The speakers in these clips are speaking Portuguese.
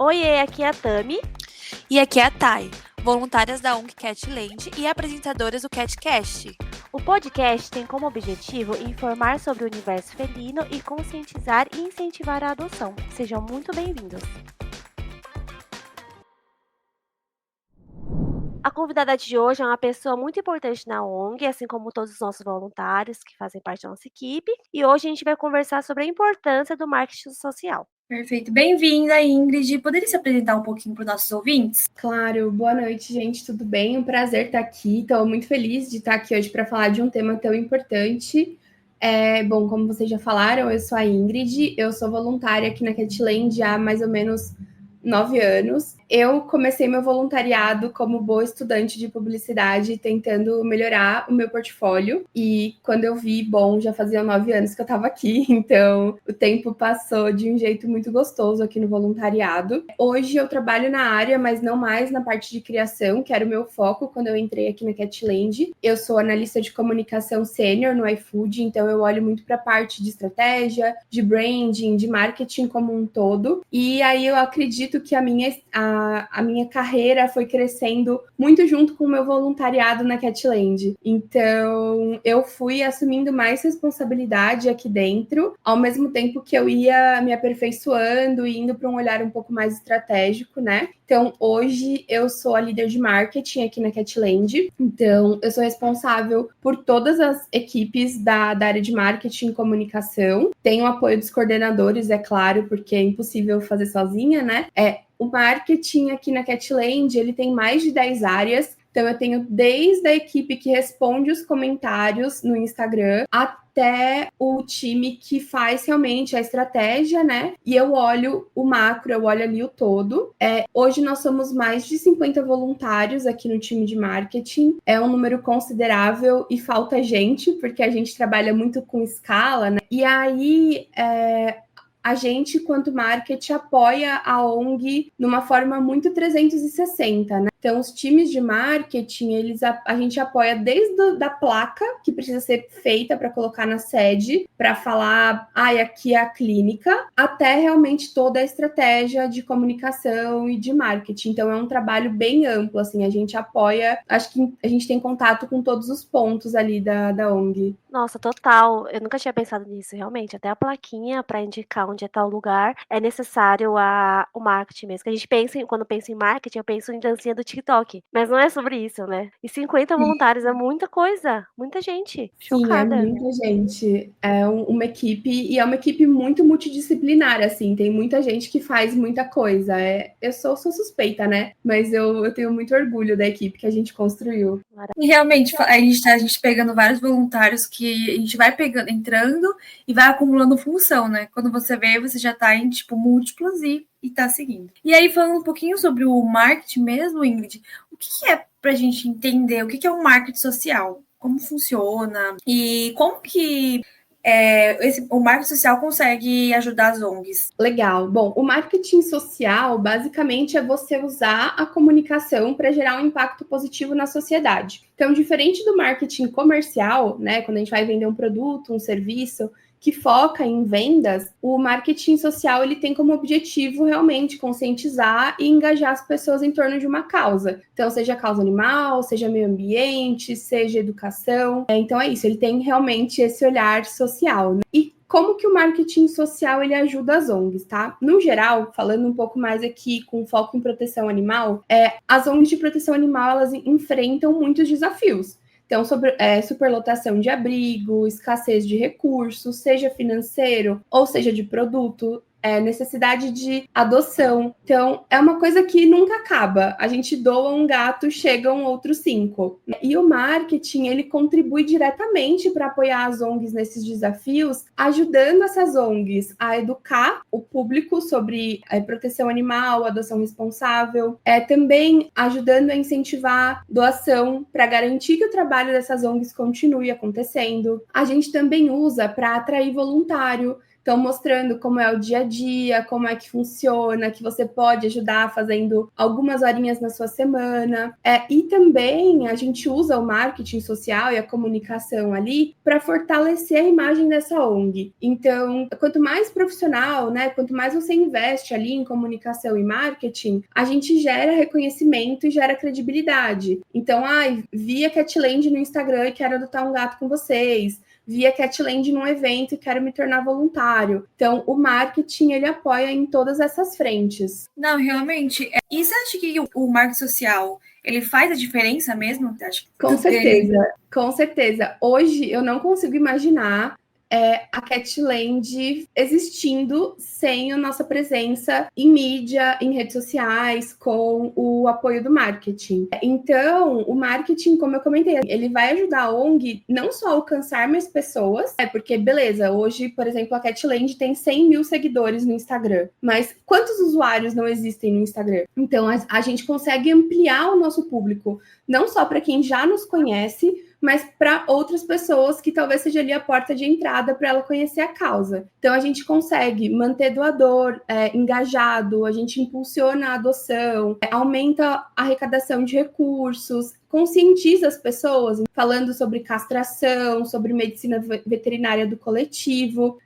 Oiê, aqui é a Tami. E aqui é a Thay, voluntárias da ONG Catland e apresentadoras do CatCast. O podcast tem como objetivo informar sobre o universo felino e conscientizar e incentivar a adoção. Sejam muito bem-vindos. A convidada de hoje é uma pessoa muito importante na ONG, assim como todos os nossos voluntários que fazem parte da nossa equipe. E hoje a gente vai conversar sobre a importância do marketing social. Perfeito. Bem-vinda, Ingrid. Poderia se apresentar um pouquinho para os nossos ouvintes? Claro. Boa noite, gente. Tudo bem? Um prazer estar aqui. Estou muito feliz de estar aqui hoje para falar de um tema tão importante. Bom, como vocês já falaram, eu sou a Ingrid. Eu sou voluntária aqui na Catland há mais ou menos 9 anos. Eu comecei meu voluntariado como boa estudante de publicidade, tentando melhorar o meu portfólio. E quando eu vi, já faziam 9 anos que eu estava aqui, então o tempo passou de um jeito muito gostoso aqui no voluntariado. Hoje eu trabalho na área, mas não mais na parte de criação, que era o meu foco quando eu entrei aqui na Catland. Eu sou analista de comunicação sênior no iFood, então eu olho muito para a parte de estratégia, de branding, de marketing como um todo. E aí eu acredito que a minha carreira foi crescendo muito junto com o meu voluntariado na Catland. Então, eu fui assumindo mais responsabilidade aqui dentro, ao mesmo tempo que eu ia me aperfeiçoando e indo para um olhar um pouco mais estratégico, né? Então, hoje eu sou a líder de marketing aqui na Catland. Então, eu sou responsável por todas as equipes da área de marketing e comunicação. Tenho o apoio dos coordenadores, é claro, porque é impossível fazer sozinha, né? O marketing aqui na Catland, ele tem mais de 10 áreas. Então, eu tenho desde a equipe que responde os comentários no Instagram até o time que faz realmente a estratégia, né? E eu olho o macro, eu olho ali o todo. Hoje nós somos mais de 50 voluntários aqui no time de marketing. É um número considerável e falta gente, porque a gente trabalha muito com escala, né? E aí, a gente, quanto marketing, apoia a ONG numa forma muito 360, né? Então, os times de marketing, a gente apoia desde da placa, que precisa ser feita para colocar na sede, para falar, aqui é a clínica, até realmente toda a estratégia de comunicação e de marketing. Então, é um trabalho bem amplo, assim, a gente apoia, acho que a gente tem contato com todos os pontos ali da ONG. Nossa, total. Eu nunca tinha pensado nisso, realmente. Até a plaquinha para indicar onde é tal lugar é necessário o marketing mesmo. Que a gente quando pensa em marketing, eu penso em dancinha do TikTok. Mas não é sobre isso, né? E 50 voluntários é muita coisa, muita gente. Sim, é Chocada. muita gente. É uma equipe, e é uma equipe muito multidisciplinar, assim. Tem muita gente que faz muita coisa. Eu sou suspeita, né? Mas eu tenho muito orgulho da equipe que a gente construiu. E realmente, a gente pegando vários voluntários que a gente vai entrando e vai acumulando função, né? Quando você vê, você já tá em, múltiplos e tá seguindo. E aí, falando um pouquinho sobre o marketing mesmo, Ingrid, o que é pra gente entender? O que é o marketing social? Como funciona? E como que o marketing social consegue ajudar as ONGs? Legal. Bom, o marketing social, basicamente, é você usar a comunicação para gerar um impacto positivo na sociedade. Então, diferente do marketing comercial, né, quando a gente vai vender um produto, um serviço, que foca em vendas, o marketing social ele tem como objetivo realmente conscientizar e engajar as pessoas em torno de uma causa. Então, seja causa animal, seja meio ambiente, seja educação. Então, é isso, ele tem realmente esse olhar social, né? E como que o marketing social ele ajuda as ONGs, tá? No geral, falando um pouco mais aqui com foco em proteção animal, as ONGs de proteção animal elas enfrentam muitos desafios. Então, sobre superlotação de abrigo, escassez de recursos, seja financeiro ou seja de produto, necessidade de adoção. Então, é uma coisa que nunca acaba. A gente doa um gato, chegam outros 5. E o marketing, ele contribui diretamente para apoiar as ONGs nesses desafios, ajudando essas ONGs a educar o público sobre proteção animal, adoção responsável, também ajudando a incentivar doação para garantir que o trabalho dessas ONGs continue acontecendo. A gente também usa para atrair voluntário. Então, mostrando como é o dia a dia, como é que funciona, que você pode ajudar fazendo algumas horinhas na sua semana. E também a gente usa o marketing social e a comunicação ali para fortalecer a imagem dessa ONG. Então, quanto mais profissional, né, quanto mais você investe ali em comunicação e marketing, a gente gera reconhecimento e gera credibilidade. Então, vi a Catland no Instagram e quero adotar um gato com vocês. Vi a Catland num evento e quero me tornar voluntário. Então, o marketing, ele apoia em todas essas frentes. Não, realmente. E você acha que o marketing social, ele faz a diferença mesmo? Com certeza, com certeza. Hoje, eu não consigo imaginar a Catland existindo sem a nossa presença em mídia, em redes sociais, com o apoio do marketing. Então, o marketing, como eu comentei, ele vai ajudar a ONG não só a alcançar mais pessoas, porque, beleza, hoje, por exemplo, a Catland tem 100 mil seguidores no Instagram, mas quantos usuários não existem no Instagram? Então, a gente consegue ampliar o nosso público, não só para quem já nos conhece, mas para outras pessoas que talvez seja ali a porta de entrada para ela conhecer a causa. Então, a gente consegue manter doador engajado, a gente impulsiona a adoção, aumenta a arrecadação de recursos, conscientiza as pessoas, falando sobre castração, sobre medicina veterinária do coletivo.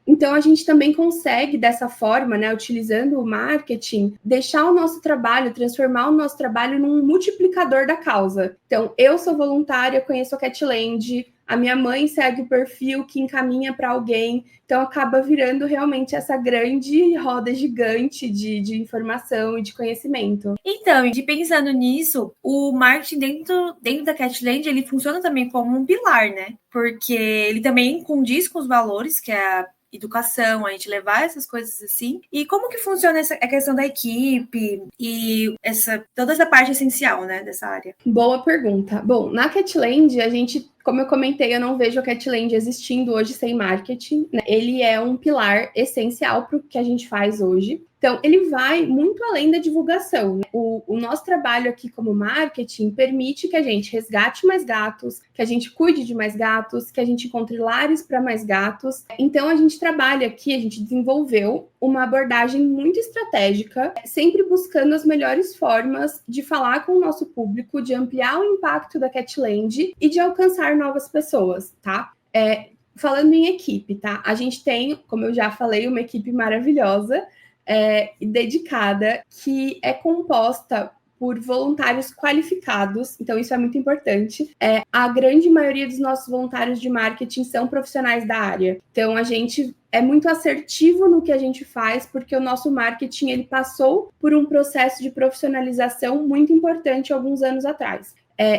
Então, a gente também consegue, dessa forma, né, utilizando o marketing, deixar o nosso trabalho, transformar o nosso trabalho num multiplicador da causa. Então, eu sou voluntária, conheço a Catland, a minha mãe segue o perfil que encaminha para alguém, então acaba virando realmente essa grande roda gigante de informação e de conhecimento. Então, e pensando nisso, o marketing dentro da Catland, ele funciona também como um pilar, né? Porque ele também condiz com os valores, que é a educação, a gente levar essas coisas assim. E como que funciona a questão da equipe e toda essa parte essencial, né, dessa área? Boa pergunta. Bom, na Catland, a gente, como eu comentei, eu não vejo a Catland existindo hoje sem marketing, né? Ele é um pilar essencial para o que a gente faz hoje. Então, ele vai muito além da divulgação, né? O nosso trabalho aqui como marketing permite que a gente resgate mais gatos, que a gente cuide de mais gatos, que a gente encontre lares para mais gatos. Então, a gente trabalha aqui, a gente desenvolveu uma abordagem muito estratégica, sempre buscando as melhores formas de falar com o nosso público, de ampliar o impacto da Catland e de alcançar novas pessoas, tá? Falando em equipe, tá? A gente tem, como eu já falei, uma equipe maravilhosa, dedicada, que é composta por voluntários qualificados, então isso é muito importante. A grande maioria dos nossos voluntários de marketing são profissionais da área, então a gente é muito assertivo no que a gente faz, porque o nosso marketing ele passou por um processo de profissionalização muito importante alguns anos atrás.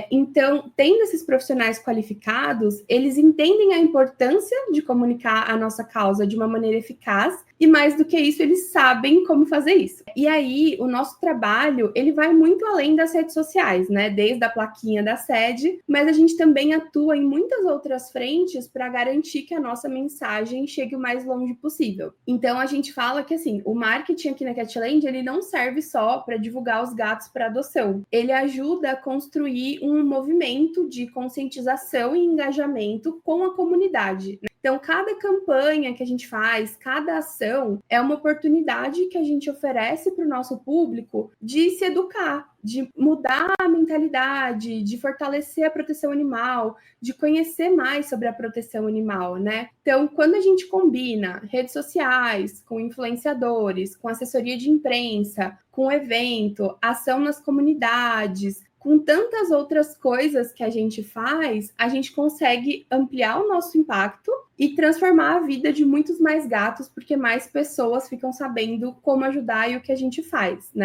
Então, tendo esses profissionais qualificados, eles entendem a importância de comunicar a nossa causa de uma maneira eficaz e, mais do que isso, eles sabem como fazer isso. E aí, o nosso trabalho, ele vai muito além das redes sociais, né? Desde a plaquinha da sede, mas a gente também atua em muitas outras frentes para garantir que a nossa mensagem chegue o mais longe possível. Então, a gente fala que, assim, o marketing aqui na Catland, ele não serve só para divulgar os gatos para adoção. Ele ajuda a construir um movimento de conscientização e engajamento com a comunidade. Então, cada campanha que a gente faz, cada ação, é uma oportunidade que a gente oferece para o nosso público de se educar, de mudar a mentalidade, de fortalecer a proteção animal, de conhecer mais sobre a proteção animal, né? Então, quando a gente combina redes sociais com influenciadores, com assessoria de imprensa, com evento, ação nas comunidades, com tantas outras coisas que a gente faz, a gente consegue ampliar o nosso impacto e transformar a vida de muitos mais gatos, porque mais pessoas ficam sabendo como ajudar e o que a gente faz, né?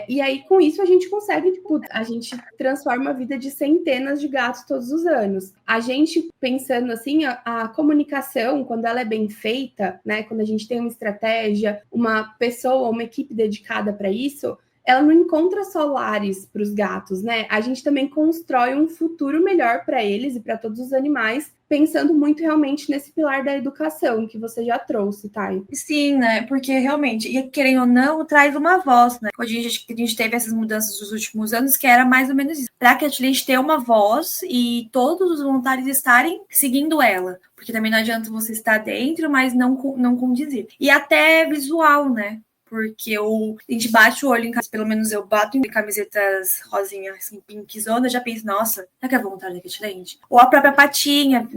E aí, com isso, a gente consegue, a gente transforma a vida de centenas de gatos todos os anos. A gente, pensando assim, a comunicação, quando ela é bem feita, né, quando a gente tem uma estratégia, uma pessoa, uma equipe dedicada para isso, ela não encontra só lares para os gatos, né? A gente também constrói um futuro melhor para eles e para todos os animais, pensando muito realmente nesse pilar da educação que você já trouxe, Thay. Sim, né? Porque realmente, e querendo ou não, traz uma voz, né? Hoje a gente teve essas mudanças nos últimos anos, que era mais ou menos isso. Para que a gente ter uma voz e todos os voluntários estarem seguindo ela. Porque também não adianta você estar dentro, mas não condizir. E até visual, né? Porque a gente bate o olho em pelo menos eu bato em camisetas rosinhas, assim, pinkzona, já penso, nossa, será que é voluntário da Catland? Ou a própria patinha,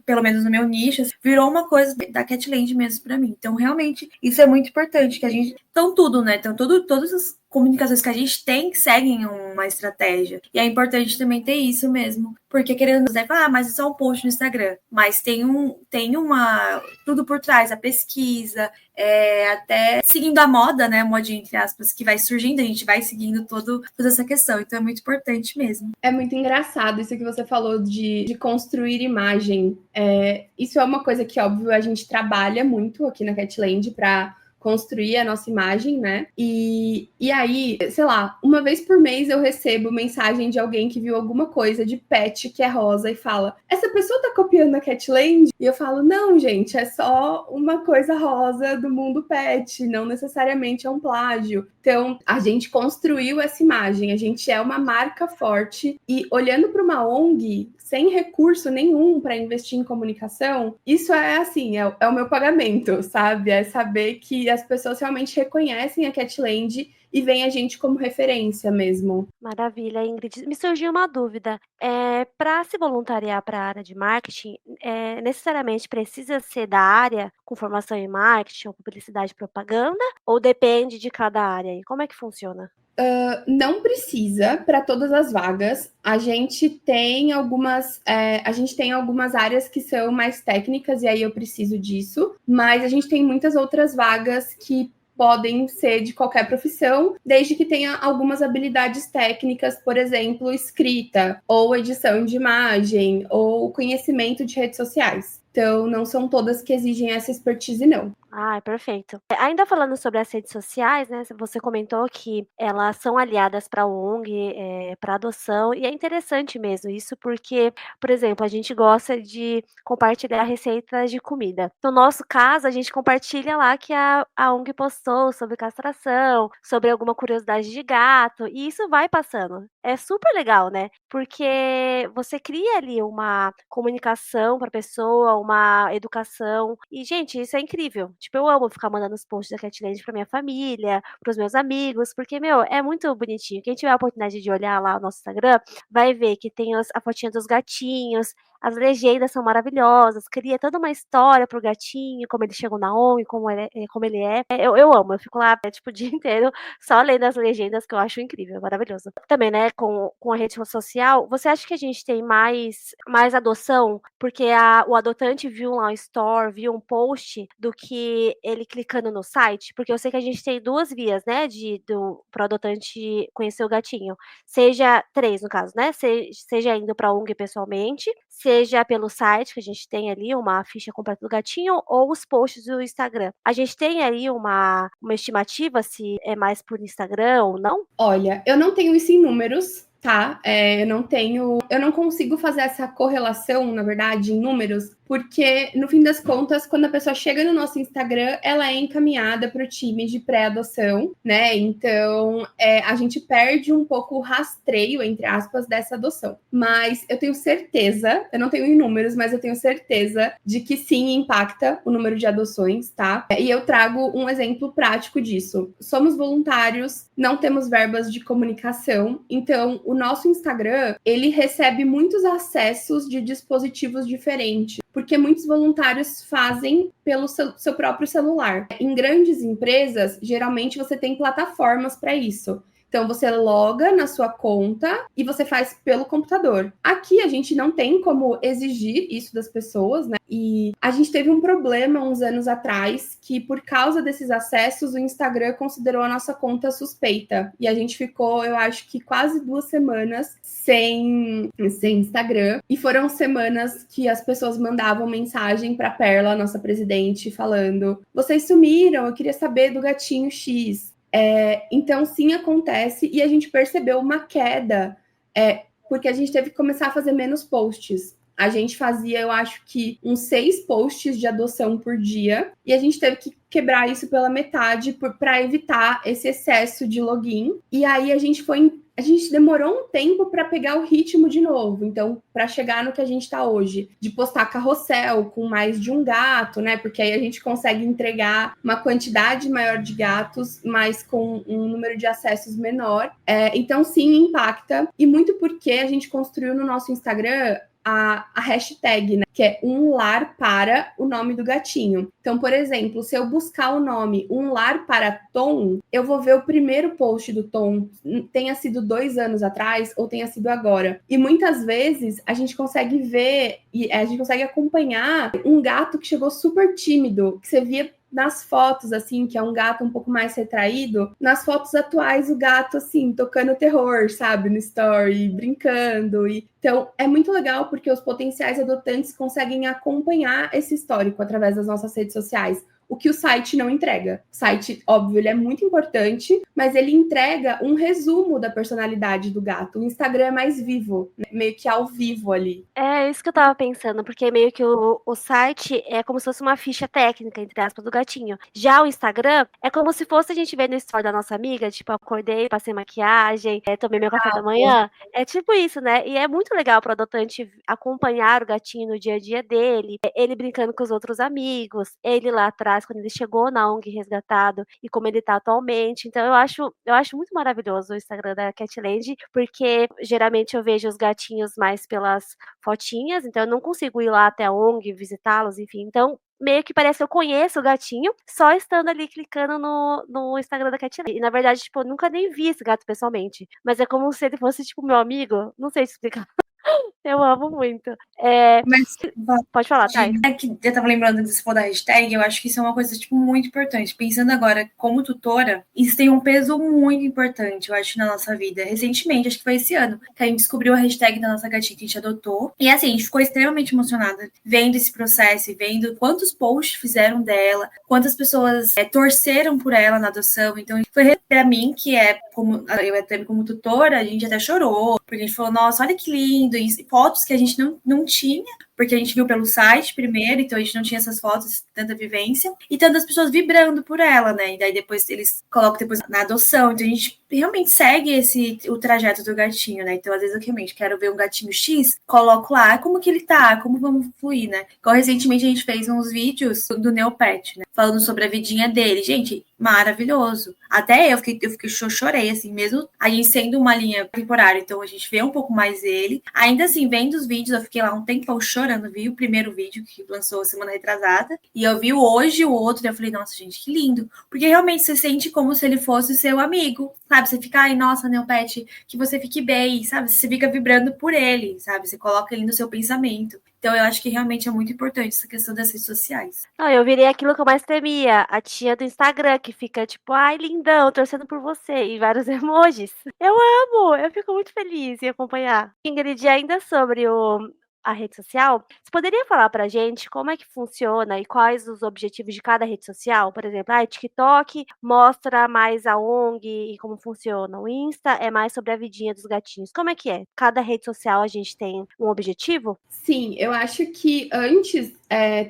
pelo menos no meu nicho, virou uma coisa da Catland mesmo pra mim. Então, realmente, isso é muito importante, que a gente... Então, tudo, né? Então, todas as comunicações que a gente tem seguem uma estratégia. E é importante também ter isso mesmo. Porque querendo dizer, mas isso é um post no Instagram. Mas tem uma... tudo por trás, a pesquisa, até seguindo a moda, né? A modinha, entre aspas, que vai surgindo, a gente vai seguindo toda essa questão. Então é muito importante mesmo. É muito engraçado isso que você falou de construir imagem. Isso é uma coisa que, óbvio, a gente trabalha muito aqui na Catland para construir a nossa imagem, né? E aí, sei lá, uma vez por mês eu recebo mensagem de alguém que viu alguma coisa de pet que é rosa e fala: essa pessoa tá copiando a Catland? E eu falo: não, gente, é só uma coisa rosa do mundo pet, não necessariamente é um plágio. Então, a gente construiu essa imagem, a gente é uma marca forte e olhando para uma ONG sem recurso nenhum para investir em comunicação, isso é assim, é o meu pagamento, sabe? É saber que as pessoas realmente reconhecem a Catland e veem a gente como referência mesmo. Maravilha, Ingrid. Me surgiu uma dúvida. Para se voluntariar para a área de marketing, necessariamente precisa ser da área com formação em marketing ou publicidade e propaganda? Ou depende de cada área? E como é que funciona? Não precisa para todas as vagas. A gente tem algumas áreas que são mais técnicas e aí eu preciso disso, mas a gente tem muitas outras vagas que podem ser de qualquer profissão, desde que tenha algumas habilidades técnicas, por exemplo, escrita, ou edição de imagem, ou conhecimento de redes sociais. Então, não são todas que exigem essa expertise, não. Ah, perfeito. Ainda falando sobre as redes sociais, né? Você comentou que elas são aliadas para a ONG, para adoção, e é interessante mesmo isso, porque, por exemplo, a gente gosta de compartilhar receitas de comida. No nosso caso, a gente compartilha lá que a ONG postou sobre castração, sobre alguma curiosidade de gato, e isso vai passando. É super legal, né? Porque você cria ali uma comunicação para a pessoa, uma educação, e, gente, isso é incrível. Tipo, eu amo ficar mandando os posts da Catland pra minha família, pros meus amigos, porque, meu, é muito bonitinho. Quem tiver a oportunidade de olhar lá o nosso Instagram, vai ver que tem a fotinha dos gatinhos, as legendas são maravilhosas, cria toda uma história pro gatinho, como ele chegou na ONG, como ele é. Eu amo, eu fico lá, tipo, o dia inteiro só lendo as legendas, que eu acho incrível, maravilhoso. Também, né, com a rede social, você acha que a gente tem mais adoção? Porque o adotante viu lá um store, viu um post, do que ele clicando no site? Porque eu sei que a gente tem duas vias, né, pro adotante conhecer o gatinho. Seja três, no caso, né? Seja indo pra ONG pessoalmente, seja pelo site, que a gente tem ali uma ficha completa do gatinho, ou os posts do Instagram. A gente tem aí uma estimativa se é mais por Instagram ou não? Olha, eu não tenho isso em números, tá? Eu não consigo fazer essa correlação, na verdade, em números, porque, no fim das contas, quando a pessoa chega no nosso Instagram, ela é encaminhada para o time de pré-adoção, né? Então, a gente perde um pouco o rastreio, entre aspas, dessa adoção. Mas eu tenho certeza, eu não tenho em números, mas eu tenho certeza de que sim, impacta o número de adoções, tá? E eu trago um exemplo prático disso. Somos voluntários, não temos verbas de comunicação, então o nosso Instagram, ele recebe muitos acessos de dispositivos diferentes, porque muitos voluntários fazem pelo seu próprio celular. Em grandes empresas, geralmente você tem plataformas para isso. Então, você loga na sua conta e você faz pelo computador. Aqui, a gente não tem como exigir isso das pessoas, né? E a gente teve um problema uns anos atrás, que por causa desses acessos, o Instagram considerou a nossa conta suspeita. E a gente ficou, eu acho que quase 2 semanas sem Instagram. E foram semanas que as pessoas mandavam mensagem para Perla, nossa presidente, falando: vocês sumiram, eu queria saber do gatinho X. Então, sim, acontece, e a gente percebeu uma queda, porque a gente teve que começar a fazer menos posts. A gente fazia, eu acho que, uns 6 posts de adoção por dia, e a gente teve que quebrar isso pela metade para evitar esse excesso de login. E aí a gente demorou um tempo para pegar o ritmo de novo. Então, para chegar no que a gente está hoje, de postar carrossel com mais de um gato, né? Porque aí a gente consegue entregar uma quantidade maior de gatos, mas com um número de acessos menor. Então, sim, impacta. E muito porque a gente construiu no nosso Instagram a hashtag, né? Que é um lar para o nome do gatinho. Então, por exemplo, se eu buscar o nome um lar para Tom, eu vou ver o primeiro post do Tom, tenha sido 2 anos atrás ou tenha sido agora. E muitas vezes a gente consegue ver e a gente consegue acompanhar um gato que chegou super tímido, que você via nas fotos, assim, que é um gato um pouco mais retraído, nas fotos atuais o gato, assim, tocando terror, sabe, no story, brincando. Então, é muito legal porque os potenciais adotantes conseguem acompanhar esse histórico através das nossas redes sociais. O que o site não entrega. O site, óbvio, ele é muito importante, mas ele entrega um resumo da personalidade do gato. O Instagram é mais vivo, né? Meio que ao vivo ali. É isso que eu tava pensando, porque meio que o site é como se fosse uma ficha técnica, entre aspas, do gatinho. Já o Instagram é como se fosse a gente ver no story da nossa amiga, tipo, acordei, passei maquiagem, tomei meu café da manhã. É tipo isso, né? E é muito legal pro adotante acompanhar o gatinho no dia a dia dele, ele brincando com os outros amigos, ele lá atrás, quando ele chegou na ONG resgatado e como ele tá atualmente. Então eu acho muito maravilhoso o Instagram da Catland, porque geralmente eu vejo os gatinhos mais pelas fotinhas, então eu não consigo ir lá até a ONG, visitá-los, enfim. Então, meio que parece que eu conheço o gatinho, só estando ali clicando no Instagram da Catland. E na verdade, tipo, eu nunca nem vi esse gato pessoalmente. Mas é como se ele fosse, tipo, meu amigo. Não sei te explicar. Eu amo muito. Mas Pode falar, Thay. é que eu tava lembrando de se for da hashtag, eu acho que isso é uma coisa, tipo, muito importante. Pensando agora como tutora, isso tem um peso muito importante, eu acho, na nossa vida. Recentemente, acho que foi esse ano, que a gente descobriu a hashtag da nossa gatinha que a gente adotou. E assim, a gente ficou extremamente emocionada vendo esse processo e vendo quantos posts fizeram dela, quantas pessoas torceram por ela na adoção. Então, foi pra mim, que eu até como tutora, a gente até chorou, porque a gente falou, nossa, olha que lindo, e fotos que a gente não tinha, porque a gente viu pelo site primeiro, então a gente não tinha essas fotos, tanta vivência, e tantas pessoas vibrando por ela, né? E daí depois eles colocam depois na adoção, então a gente realmente segue o trajeto do gatinho, né? Então, às vezes, eu realmente quero ver um gatinho X, coloco lá como que ele tá, como vamos fluir, né? Igual recentemente a gente fez uns vídeos do Neopet, né? Falando sobre a vidinha dele. Gente, maravilhoso. Até eu chorei, assim, mesmo a gente sendo uma linha temporária, então a gente vê um pouco mais dele. Ainda assim, vendo os vídeos, eu fiquei lá um tempão chorando, vi o primeiro vídeo que lançou semana retrasada, e eu vi hoje o outro, e eu falei, nossa, gente, que lindo. Porque realmente você sente como se ele fosse seu amigo, sabe? Você fica, ai, nossa, Neopet, que você fique bem, sabe? Você fica vibrando por ele, sabe? Você coloca ele no seu pensamento. Então, eu acho que realmente é muito importante essa questão das redes sociais. Não, eu virei aquilo que eu mais temia, a tia do Instagram, que fica tipo, ai, lindão, torcendo por você, e vários emojis. Eu amo, eu fico muito feliz em acompanhar. Ingrid, ainda sobre a rede social, você poderia falar pra gente como é que funciona e quais os objetivos de cada rede social? Por exemplo, TikTok mostra mais a ONG e como funciona. O Insta é mais sobre a vidinha dos gatinhos. Como é que é? Cada rede social a gente tem um objetivo? Sim, eu acho que antes,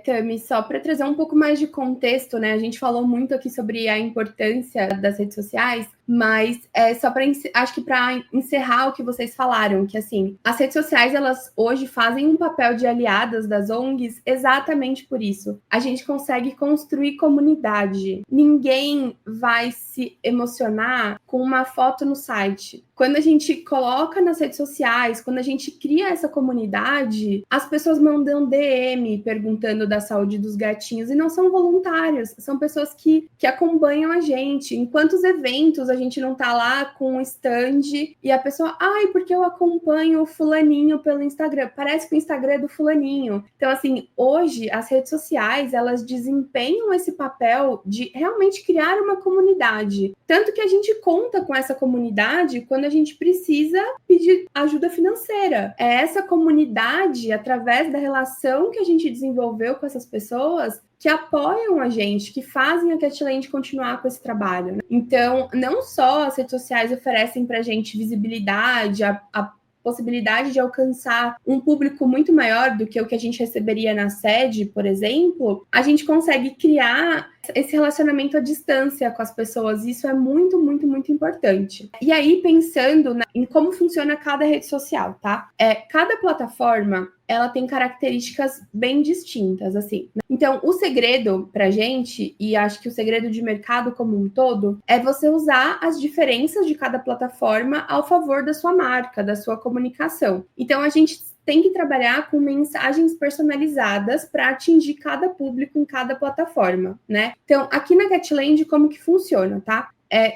Tami, só para trazer um pouco mais de contexto, né? A gente falou muito aqui sobre a importância das redes sociais, mas só para acho que para encerrar o que vocês falaram, que assim, as redes sociais elas hoje fazem um papel de aliadas das ONGs exatamente por isso. A gente consegue construir comunidade. Ninguém vai se emocionar com uma foto no site. Quando a gente coloca nas redes sociais, quando a gente cria essa comunidade, as pessoas mandam DM perguntando da saúde dos gatinhos e não são voluntários, são pessoas que acompanham a gente. Em quantos eventos a gente não tá lá com um stand e a pessoa, ai, porque eu acompanho o fulaninho pelo Instagram. Parece que o Instagram é do fulaninho. Então, assim, hoje as redes sociais, elas desempenham esse papel de realmente criar uma comunidade. Tanto que a gente conta com essa comunidade quando a gente precisa pedir ajuda financeira. É essa comunidade, através da relação que a gente desenvolveu com essas pessoas, que apoiam a gente, que fazem a Catland continuar com esse trabalho, né? Então, não só as redes sociais oferecem para a gente visibilidade, a possibilidade de alcançar um público muito maior do que o que a gente receberia na sede, por exemplo, a gente consegue criar esse relacionamento à distância com as pessoas. Isso é muito, muito, muito importante. E aí, pensando em como funciona cada rede social, tá? Cada plataforma, ela tem características bem distintas, assim. Então, o segredo pra gente, e acho que o segredo de mercado como um todo, é você usar as diferenças de cada plataforma ao favor da sua marca, da sua comunicação. Então, a gente tem que trabalhar com mensagens personalizadas para atingir cada público em cada plataforma, né? Então, aqui na Catland, como que funciona, tá?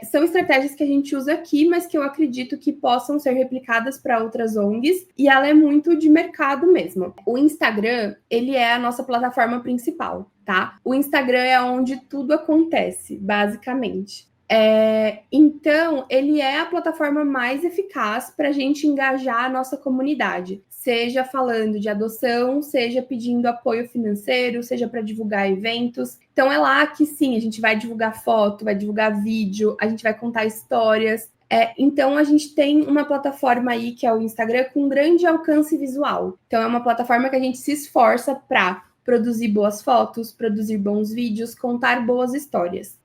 São estratégias que a gente usa aqui, mas que eu acredito que possam ser replicadas para outras ONGs, e ela é muito de mercado mesmo. O Instagram, ele é a nossa plataforma principal, tá? O Instagram é onde tudo acontece, basicamente. Então, ele é a plataforma mais eficaz para a gente engajar a nossa comunidade, seja falando de adoção, seja pedindo apoio financeiro, seja para divulgar eventos. Então, é lá que sim, a gente vai divulgar foto, vai divulgar vídeo, a gente vai contar histórias. Então, a gente tem uma plataforma aí, que é o Instagram, com grande alcance visual. Então, é uma plataforma que a gente se esforça para produzir boas fotos, produzir bons vídeos, contar boas histórias.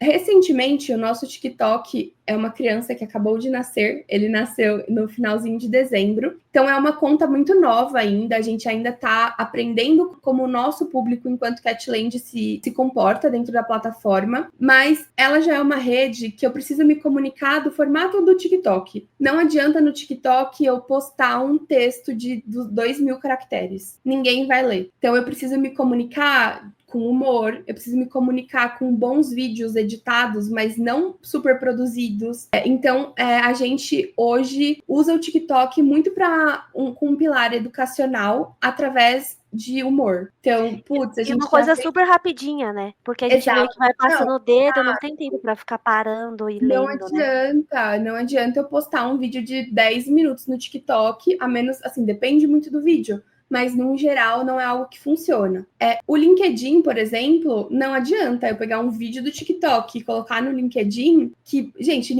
Recentemente, o nosso TikTok é uma criança que acabou de nascer, ele nasceu no finalzinho de dezembro, então é uma conta muito nova ainda, a gente ainda está aprendendo como o nosso público, enquanto Catland, se comporta dentro da plataforma, mas ela já é uma rede que eu preciso me comunicar do formato do TikTok. Não adianta no TikTok eu postar um texto de 2.000 caracteres, ninguém vai ler. Então eu preciso me comunicar com humor, eu preciso me comunicar com bons vídeos editados, mas não super produzidos. Então, a gente hoje usa o TikTok muito para um pilar educacional através de humor. Então, a gente uma coisa super rapidinha, né? Porque a gente meio que vai passando o dedo, não tem tempo para ficar parando e lendo, né? Não adianta eu postar um vídeo de 10 minutos no TikTok, a menos, assim, depende muito do vídeo, mas, no geral, não é algo que funciona. O LinkedIn, por exemplo, não adianta eu pegar um vídeo do TikTok e colocar no LinkedIn que, gente,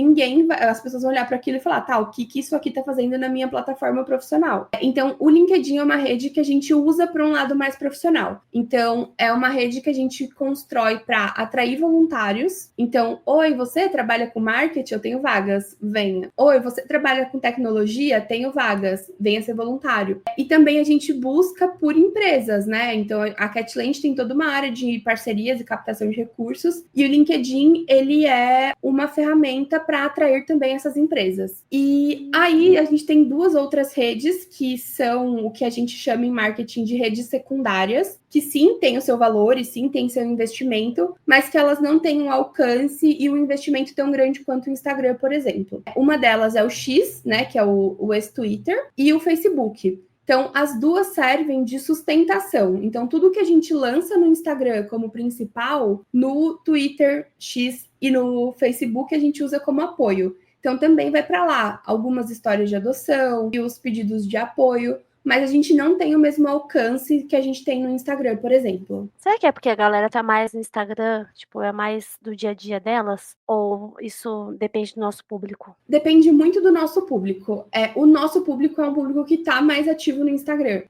as pessoas vão olhar para aquilo e falar, tá, o que isso aqui tá fazendo na minha plataforma profissional? Então, o LinkedIn é uma rede que a gente usa para um lado mais profissional. Então, é uma rede que a gente constrói para atrair voluntários. Então, oi, você trabalha com marketing? Eu tenho vagas, venha. Oi, você trabalha com tecnologia? Tenho vagas, venha ser voluntário. E também a gente busca por empresas, né? Então, a Catland tem toda uma área de parcerias e captação de recursos, e o LinkedIn, ele é uma ferramenta para atrair também essas empresas. E aí, a gente tem 2 outras redes, que são o que a gente chama em marketing de redes secundárias, que sim, tem o seu valor e sim, tem seu investimento, mas que elas não têm um alcance e um investimento tão grande quanto o Instagram, por exemplo. Uma delas é o X, né, que é o ex-Twitter, e o Facebook. Então, as 2 servem de sustentação. Então, tudo que a gente lança no Instagram como principal, no Twitter, X e no Facebook, a gente usa como apoio. Então, também vai para lá algumas histórias de adoção e os pedidos de apoio, mas a gente não tem o mesmo alcance que a gente tem no Instagram, por exemplo. Será que é porque a galera tá mais no Instagram, tipo, é mais do dia a dia delas? Ou isso depende do nosso público? Depende muito do nosso público. O nosso público é um público que tá mais ativo no Instagram.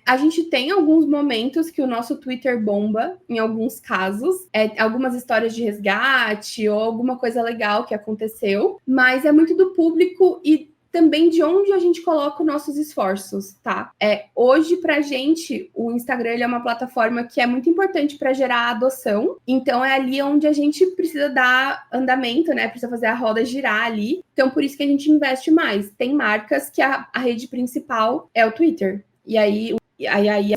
A gente tem alguns momentos que o nosso Twitter bomba, em alguns casos, algumas histórias de resgate ou alguma coisa legal que aconteceu, mas é muito do público e também de onde a gente coloca os nossos esforços, tá? Hoje, pra gente, o Instagram ele é uma plataforma que é muito importante para gerar adoção, então é ali onde a gente precisa dar andamento, né? Precisa fazer a roda girar ali, então por isso que a gente investe mais. Tem marcas que a rede principal é o Twitter, e aí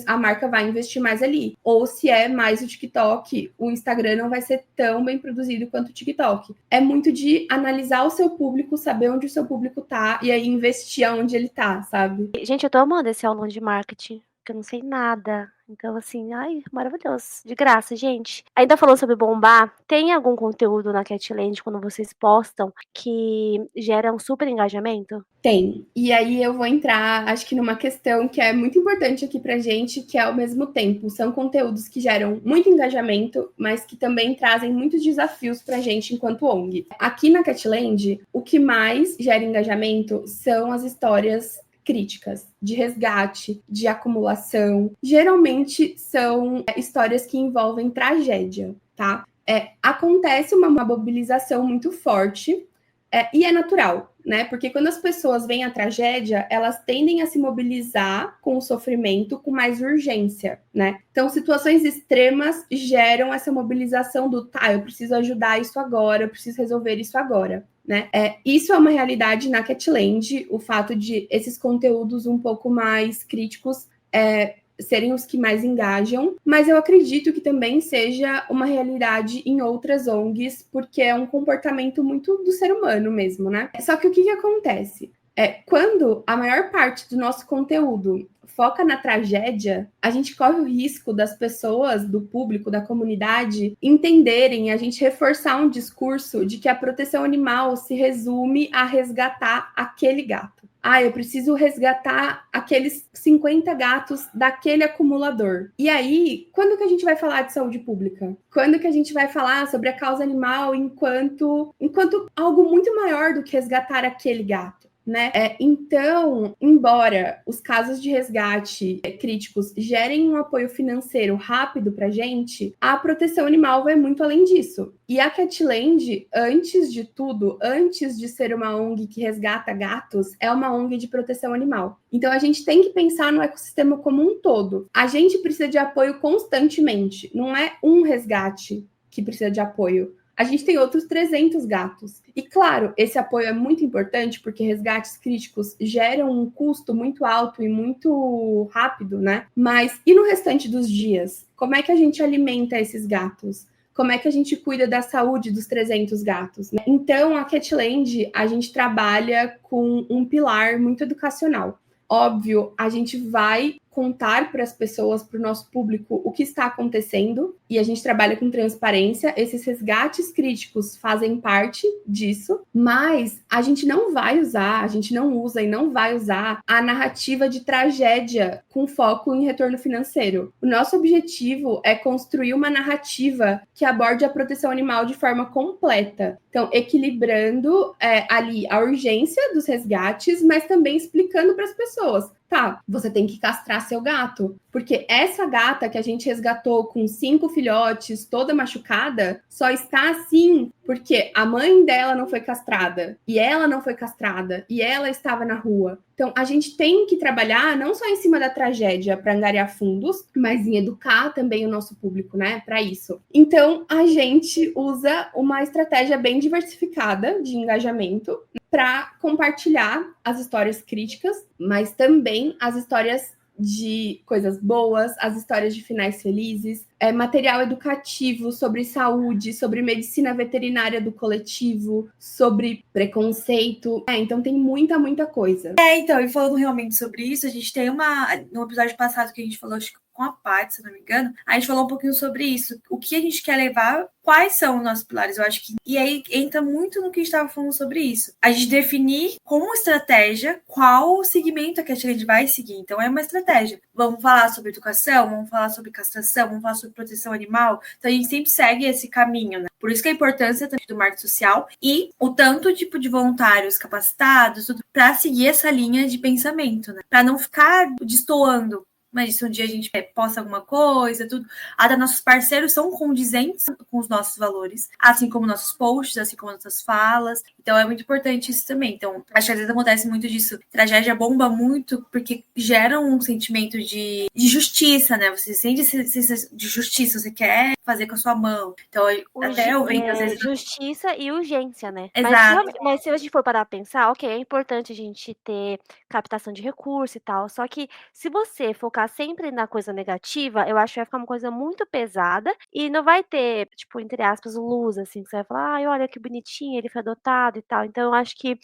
a marca vai investir mais ali. Ou se é mais o TikTok, o Instagram não vai ser tão bem produzido quanto o TikTok. É muito de analisar o seu público, saber onde o seu público tá e aí investir onde ele tá, sabe? Gente, eu tô amando esse aulão de marketing, porque eu não sei nada. Então, assim, ai, maravilhoso. De graça, gente. Ainda falando sobre bombar, tem algum conteúdo na Catland quando vocês postam que gera um super engajamento? Tem. E aí eu vou entrar, acho que numa questão que é muito importante aqui pra gente, que é ao mesmo tempo, são conteúdos que geram muito engajamento, mas que também trazem muitos desafios pra gente enquanto ONG. Aqui na Catland, o que mais gera engajamento são as histórias críticas, de resgate, de acumulação. Geralmente são histórias que envolvem tragédia, tá? Acontece uma mobilização muito forte e é natural, né? Porque quando as pessoas veem a tragédia, elas tendem a se mobilizar com o sofrimento com mais urgência, né? Então, situações extremas geram essa mobilização do tá, eu preciso ajudar isso agora, eu preciso resolver isso agora. Né? Isso é uma realidade na Catland, o fato de esses conteúdos um pouco mais críticos serem os que mais engajam, mas eu acredito que também seja uma realidade em outras ONGs, porque é um comportamento muito do ser humano mesmo, né? Só que o que acontece? Quando a maior parte do nosso conteúdo foca na tragédia, a gente corre o risco das pessoas, do público, da comunidade, entenderem, a gente reforçar um discurso de que a proteção animal se resume a resgatar aquele gato. Eu preciso resgatar aqueles 50 gatos daquele acumulador. E aí, quando que a gente vai falar de saúde pública? Quando que a gente vai falar sobre a causa animal enquanto algo muito maior do que resgatar aquele gato? Né? Então, embora os casos de resgate críticos gerem um apoio financeiro rápido para a gente, a proteção animal vai muito além disso. E a Catland, antes de tudo, antes de ser uma ONG que resgata gatos, é uma ONG de proteção animal. Então, a gente tem que pensar no ecossistema como um todo. A gente precisa de apoio constantemente, não é um resgate que precisa de apoio. A gente tem outros 300 gatos. E, claro, esse apoio é muito importante porque resgates críticos geram um custo muito alto e muito rápido, né? Mas e no restante dos dias? Como é que a gente alimenta esses gatos? Como é que a gente cuida da saúde dos 300 gatos? Né? Então, a Catland, a gente trabalha com um pilar muito educacional. Óbvio, a gente vai contar para as pessoas, para o nosso público, o que está acontecendo, e a gente trabalha com transparência. Esses resgates críticos fazem parte disso, mas a gente não usa e não vai usar a narrativa de tragédia com foco em retorno financeiro. O nosso objetivo é construir uma narrativa que aborde a proteção animal de forma completa. Então, equilibrando ali a urgência dos resgates, mas também explicando para as pessoas. Tá, você tem que castrar seu gato, porque essa gata que a gente resgatou com 5 filhotes, toda machucada, só está assim porque a mãe dela não foi castrada, e ela não foi castrada, e ela estava na rua. Então, a gente tem que trabalhar não só em cima da tragédia para angariar fundos, mas em educar também o nosso público, né, para isso. Então, a gente usa uma estratégia bem diversificada de engajamento para compartilhar as histórias críticas, mas também as histórias de coisas boas, as histórias de finais felizes, material educativo sobre saúde, sobre medicina veterinária do coletivo, sobre preconceito. Então tem muita coisa. Então, e falando realmente sobre isso, a gente tem no episódio passado que a gente falou, acho que com a Paty, se não me engano, a gente falou um pouquinho sobre isso. O que a gente quer levar, quais são os nossos pilares, eu acho que... E aí entra muito no que a gente estava falando sobre isso. A gente definir como estratégia qual segmento que a gente vai seguir. Então, é uma estratégia. Vamos falar sobre educação, vamos falar sobre castração, vamos falar sobre proteção animal. Então, a gente sempre segue esse caminho, né? Por isso que a importância do marketing social e o tanto tipo de voluntários capacitados para seguir essa linha de pensamento, né? Para não ficar destoando. Mas se um dia a gente posta alguma coisa, tudo. Até nossos parceiros são condizentes com os nossos valores, assim como nossos posts, assim como nossas falas. Então é muito importante isso também. Então, acho que às vezes acontece muito disso. Tragédia bomba muito porque gera um sentimento de justiça, né? Você sente de justiça, você quer fazer com a sua mão. Então, até eu vendo às vezes. Justiça e urgência, né? Exato. Mas se a gente for parar pra pensar, ok, é importante a gente ter captação de recurso e tal. Só que se você focar focar sempre na coisa negativa, eu acho que vai ficar uma coisa muito pesada e não vai ter, tipo, entre aspas, luz, assim, que você vai falar, ai, olha que bonitinho, ele foi adotado e tal. Então, eu acho que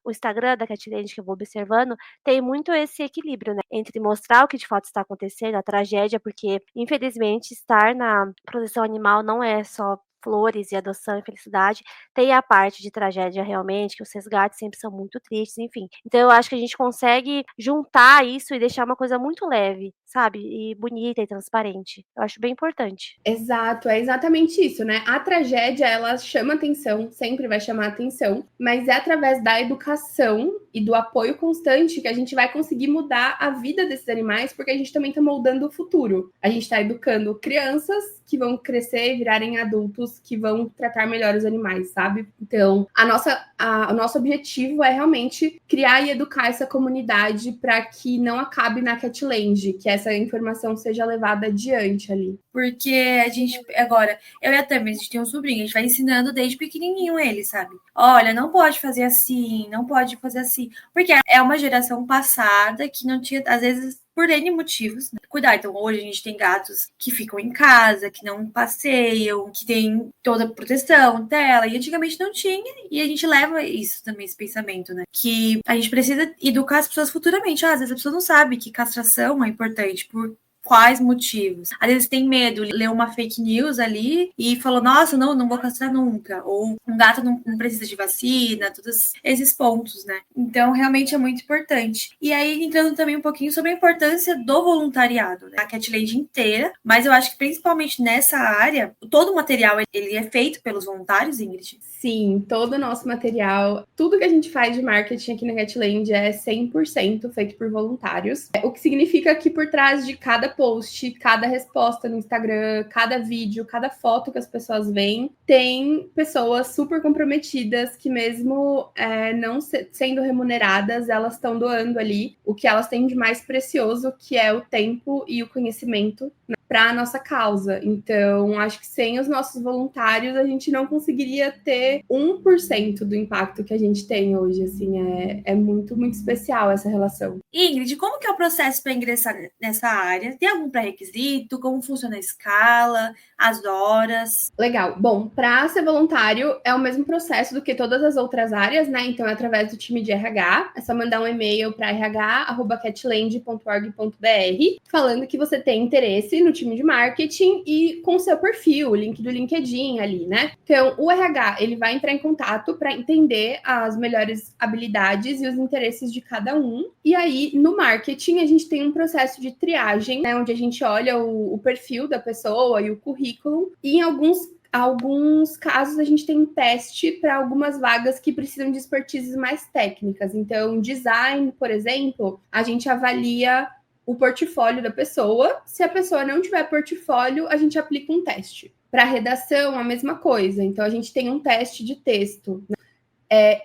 o Instagram da Catland, que eu vou observando, tem muito esse equilíbrio, né? Entre mostrar o que de fato está acontecendo, a tragédia, porque, infelizmente, estar na proteção animal não é só flores e adoção e felicidade, tem a parte de tragédia realmente, que os resgates sempre são muito tristes, enfim. Então eu acho que a gente consegue juntar isso e deixar uma coisa muito leve, sabe? E bonita e transparente. Eu acho bem importante. Exato, é exatamente isso, né? A tragédia, ela chama atenção, sempre vai chamar atenção, mas é através da educação e do apoio constante que a gente vai conseguir mudar a vida desses animais, porque a gente também está moldando o futuro. A gente está educando crianças que vão crescer e virarem adultos que vão tratar melhor os animais, sabe? Então, o nosso objetivo é realmente criar e educar essa comunidade para que não acabe na Catland, que essa informação seja levada adiante ali. Porque a gente, agora, eu e a Tami, a gente tem um sobrinho, a gente vai ensinando desde pequenininho ele, sabe? Olha, não pode fazer assim, não pode fazer assim. Porque é uma geração passada que não tinha, às vezes, por N motivos, né? Cuidar. Então, hoje a gente tem gatos que ficam em casa, que não passeiam, que tem toda a proteção dela. E antigamente não tinha. E a gente leva isso também, esse pensamento, né? Que a gente precisa educar as pessoas futuramente. Às vezes a pessoa não sabe que castração é importante por quais motivos. Às vezes tem medo, leu uma fake news ali e falou, nossa, não vou castrar nunca. Ou um gato não precisa de vacina, todos esses pontos, né? Então, realmente é muito importante. E aí, entrando também um pouquinho sobre a importância do voluntariado, né? A Catland inteira, mas eu acho que principalmente nessa área, todo o material, ele é feito pelos voluntários, Ingrid? Sim, todo o nosso material, tudo que a gente faz de marketing aqui na Catland é 100% feito por voluntários. O que significa que por trás de cada post, cada resposta no Instagram, cada vídeo, cada foto que as pessoas veem, tem pessoas super comprometidas que mesmo não sendo remuneradas, elas estão doando ali o que elas têm de mais precioso, que é o tempo e o conhecimento, né, para a nossa causa. Então, acho que sem os nossos voluntários, a gente não conseguiria ter 1% do impacto que a gente tem hoje. Assim, é muito, muito especial essa relação. Ingrid, como que é o processo para ingressar nessa área? Tem algum pré-requisito? Como funciona a escala, as horas? Legal. Bom, para ser voluntário é o mesmo processo do que todas as outras áreas, né? Então é através do time de RH. É só mandar um e-mail para rh@catland.org.br falando que você tem interesse no time de marketing e com seu perfil, o link do LinkedIn ali, né? Então o RH ele vai entrar em contato para entender as melhores habilidades e os interesses de cada um. E aí no marketing a gente tem um processo de triagem, né? Onde a gente olha o perfil da pessoa e o currículo. E em alguns casos, a gente tem teste para algumas vagas que precisam de expertises mais técnicas. Então, design, por exemplo, a gente avalia o portfólio da pessoa. Se a pessoa não tiver portfólio, a gente aplica um teste. Para redação, a mesma coisa. Então, a gente tem um teste de texto, né?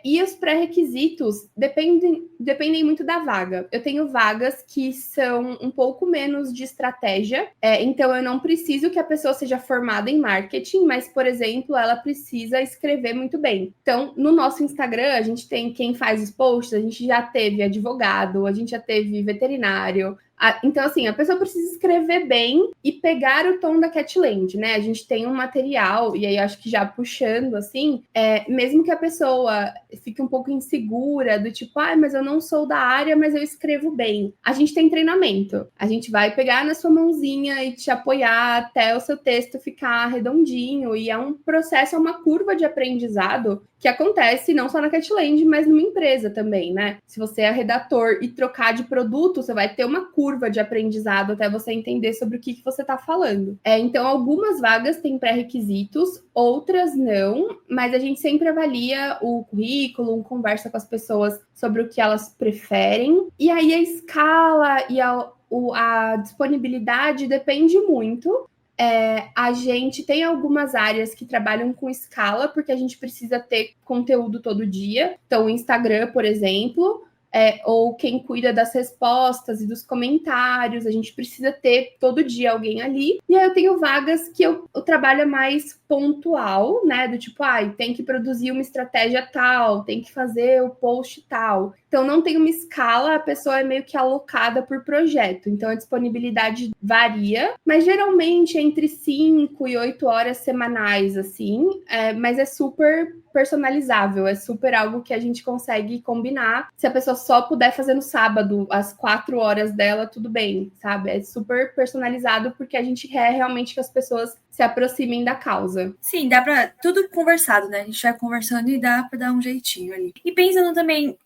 E os pré-requisitos dependem muito da vaga. Eu tenho vagas que são um pouco menos de estratégia, então eu não preciso que a pessoa seja formada em marketing, mas, por exemplo, ela precisa escrever muito bem. Então, no nosso Instagram, a gente tem quem faz os posts, a gente já teve advogado, a gente já teve veterinário. Então, assim, a pessoa precisa escrever bem e pegar o tom da Catland, né? A gente tem um material, e aí acho que já puxando, assim, mesmo que a pessoa fique um pouco insegura, do tipo, mas eu não sou da área, mas eu escrevo bem. A gente tem treinamento. A gente vai pegar na sua mãozinha e te apoiar até o seu texto ficar redondinho, e é um processo, é uma curva de aprendizado que acontece não só na Catland, mas numa empresa também, né? Se você é redator e trocar de produto, você vai ter uma curva de aprendizado até você entender sobre o que você está falando. Então, algumas vagas têm pré-requisitos, outras não, mas a gente sempre avalia o currículo, conversa com as pessoas sobre o que elas preferem. E aí a escala e a disponibilidade depende muito. A gente tem algumas áreas que trabalham com escala, porque a gente precisa ter conteúdo todo dia. Então, o Instagram, por exemplo, ou quem cuida das respostas e dos comentários. A gente precisa ter todo dia alguém ali. E aí eu tenho vagas que o trabalho é mais pontual, né? Do tipo, tem que produzir uma estratégia tal, tem que fazer o post tal. Então não tem uma escala, a pessoa é meio que alocada por projeto. Então a disponibilidade varia, mas geralmente é entre 5 e 8 horas semanais, assim. Mas é super personalizável, é super algo que a gente consegue combinar. Se a pessoa só puder fazer no sábado, às 4 horas dela, tudo bem, sabe? É super personalizado porque a gente quer realmente que as pessoas se aproximem da causa. Sim, dá pra... Tudo conversado, né? A gente vai conversando e dá pra dar um jeitinho ali. E pensando também,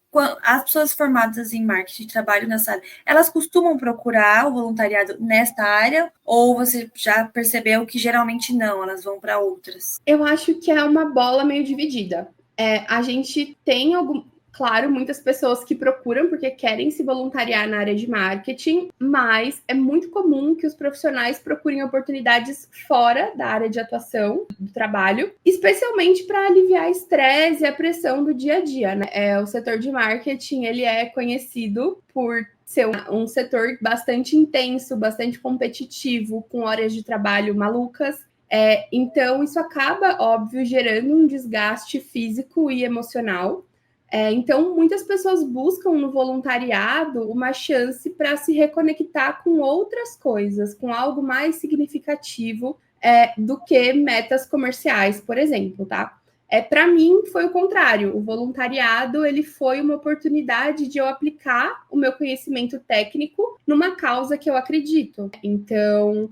as pessoas formadas em marketing, trabalham nessa área, elas costumam procurar o voluntariado nesta área? Ou você já percebeu que geralmente não, elas vão para outras? Eu acho que é uma bola meio dividida. A gente tem claro, muitas pessoas que procuram porque querem se voluntariar na área de marketing, mas é muito comum que os profissionais procurem oportunidades fora da área de atuação do trabalho, especialmente para aliviar estresse e a pressão do dia a dia, né? O setor de marketing, ele é conhecido por ser um setor bastante intenso, bastante competitivo, com horas de trabalho malucas. Então, isso acaba, óbvio, gerando um desgaste físico e emocional. Então, muitas pessoas buscam no voluntariado uma chance para se reconectar com outras coisas, com algo mais significativo do que metas comerciais, por exemplo, tá? Para mim, foi o contrário. O voluntariado, ele foi uma oportunidade de eu aplicar o meu conhecimento técnico numa causa que eu acredito. Então,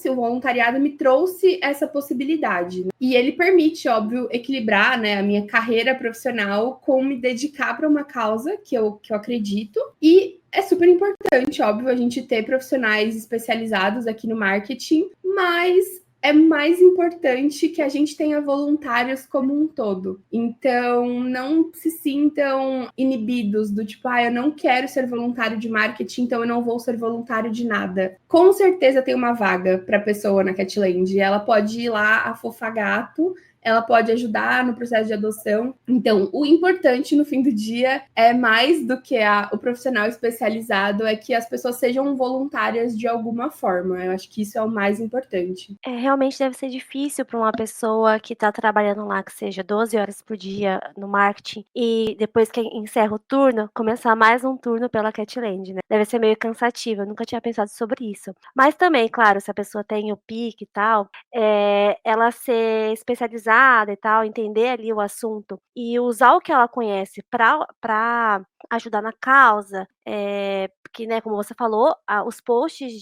o voluntariado me trouxe essa possibilidade. Né? E ele permite, óbvio, equilibrar, né, a minha carreira profissional com me dedicar para uma causa que eu acredito. E é super importante, óbvio, a gente ter profissionais especializados aqui no marketing, mas é mais importante que a gente tenha voluntários como um todo. Então, não se sintam inibidos do tipo, eu não quero ser voluntário de marketing, então eu não vou ser voluntário de nada. Com certeza tem uma vaga para a pessoa na Catland. Ela pode ir lá afofar gato, ela pode ajudar no processo de adoção. Então, o importante no fim do dia é mais do que o profissional especializado, é que as pessoas sejam voluntárias de alguma forma. Eu acho que isso é o mais importante. Realmente deve ser difícil para uma pessoa que está trabalhando lá, que seja 12 horas por dia no marketing, e depois que encerra o turno, começar mais um turno pela Catland, né? Deve ser meio cansativo, eu nunca tinha pensado sobre isso. Mas também, claro, se a pessoa tem o pique e tal, ela ser especializada e tal, entender ali o assunto e usar o que ela conhece para ajudar na causa, porque, né, como você falou, os posts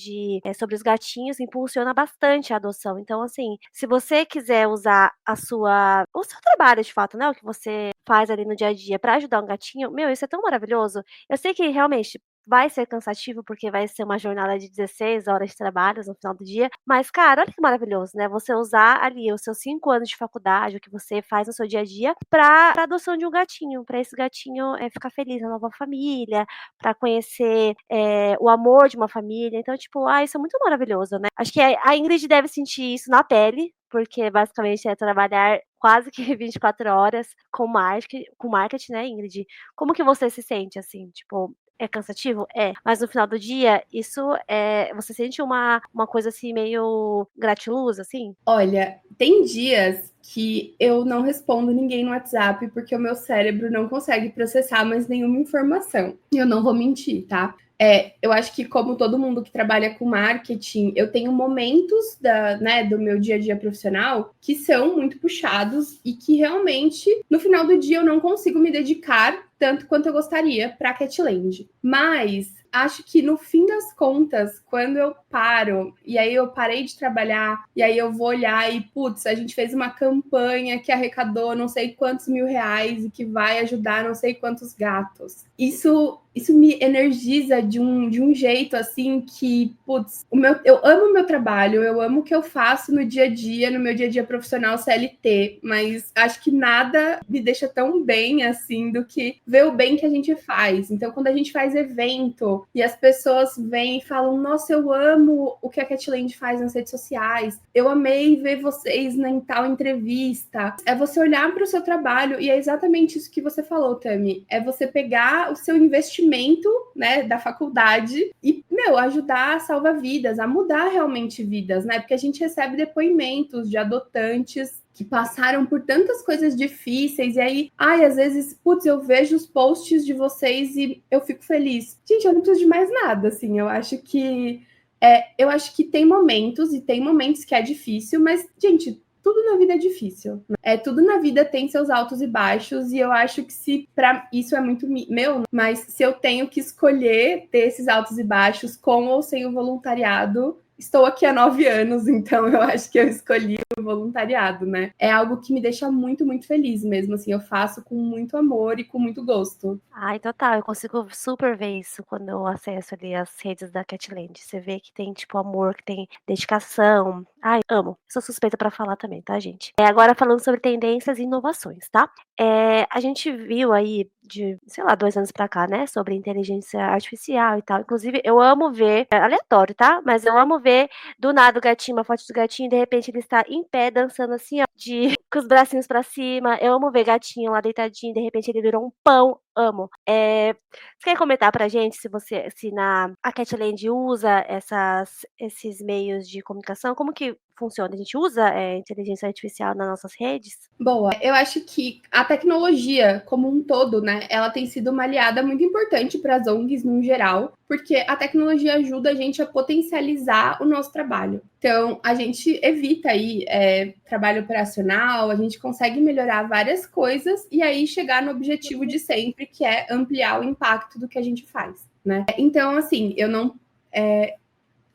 sobre os gatinhos impulsiona bastante a adoção. Então, assim, se você quiser usar o seu trabalho, de fato, né, o que você faz ali no dia a dia para ajudar um gatinho, meu, isso é tão maravilhoso. Eu sei que realmente vai ser cansativo, porque vai ser uma jornada de 16 horas de trabalho no final do dia. Mas, cara, olha que maravilhoso, né? Você usar ali os seus 5 anos de faculdade, o que você faz no seu dia a dia, pra adoção de um gatinho. Pra esse gatinho ficar feliz na nova família, pra conhecer o amor de uma família. Então, tipo, isso é muito maravilhoso, né? Acho que a Ingrid deve sentir isso na pele, porque basicamente é trabalhar quase que 24 horas com marketing, né, Ingrid? Como que você se sente, assim, tipo... É cansativo? Mas no final do dia, isso você sente uma coisa assim, meio gratiluz, assim? Olha, tem dias que eu não respondo ninguém no WhatsApp porque o meu cérebro não consegue processar mais nenhuma informação. E eu não vou mentir, tá? Eu acho que, como todo mundo que trabalha com marketing, eu tenho momentos do meu dia a dia profissional que são muito puxados e que realmente, no final do dia, eu não consigo me dedicar tanto quanto eu gostaria para a Catland. Mas acho que no fim das contas, quando eu paro, e aí eu parei de trabalhar, e aí eu vou olhar e, putz, a gente fez uma campanha que arrecadou não sei quantos R$1.000 e que vai ajudar não sei quantos gatos. Isso me energiza de um jeito, assim, que, putz, eu amo o meu trabalho, eu amo o que eu faço no dia a dia, no meu dia a dia profissional CLT, mas acho que nada me deixa tão bem, assim, do que ver o bem que a gente faz. Então, quando a gente faz evento, exemplo, e as pessoas vêm e falam, nossa, eu amo o que a Catland faz nas redes sociais, eu amei ver vocês em tal entrevista. É você olhar para o seu trabalho, e é exatamente isso que você falou, Tami, é você pegar o seu investimento, né, da faculdade e, ajudar a salvar vidas, a mudar realmente vidas, né, porque a gente recebe depoimentos de adotantes que passaram por tantas coisas difíceis, e aí, às vezes, eu vejo os posts de vocês e eu fico feliz. Gente, eu não preciso de mais nada, assim, eu acho que tem momentos, e tem momentos que é difícil, mas, gente, tudo na vida é difícil. Tudo na vida tem seus altos e baixos, e eu acho que isso é muito meu, mas se eu tenho que escolher ter esses altos e baixos com ou sem o voluntariado, estou aqui há 9 anos, então eu acho que eu escolhi o voluntariado, né? É algo que me deixa muito, muito feliz mesmo, assim, eu faço com muito amor e com muito gosto. Ai, total, eu consigo super ver isso quando eu acesso ali as redes da Catland. Você vê que tem, tipo, amor, que tem dedicação. Ai, amo. Sou suspeita pra falar também, tá, gente? Agora falando sobre tendências e inovações, tá? A gente viu aí de, 2 anos pra cá, né, sobre inteligência artificial e tal. Inclusive, eu amo ver, aleatório, tá? Mas eu amo ver do nada o gatinho, uma foto do gatinho, e de repente ele está em pé, dançando assim, ó, com os bracinhos pra cima. Eu amo ver gatinho lá deitadinho, de repente ele virou um pão. Amo. Você quer comentar pra gente se a Catland usa esses meios de comunicação? Como que funciona? A gente usa inteligência artificial nas nossas redes? Boa. Eu acho que a tecnologia como um todo, né, ela tem sido uma aliada muito importante para as ONGs no geral, porque a tecnologia ajuda a gente a potencializar o nosso trabalho. Então, a gente evita aí trabalho operacional, a gente consegue melhorar várias coisas e aí chegar no objetivo de sempre, que é ampliar o impacto do que a gente faz, né? Então, assim,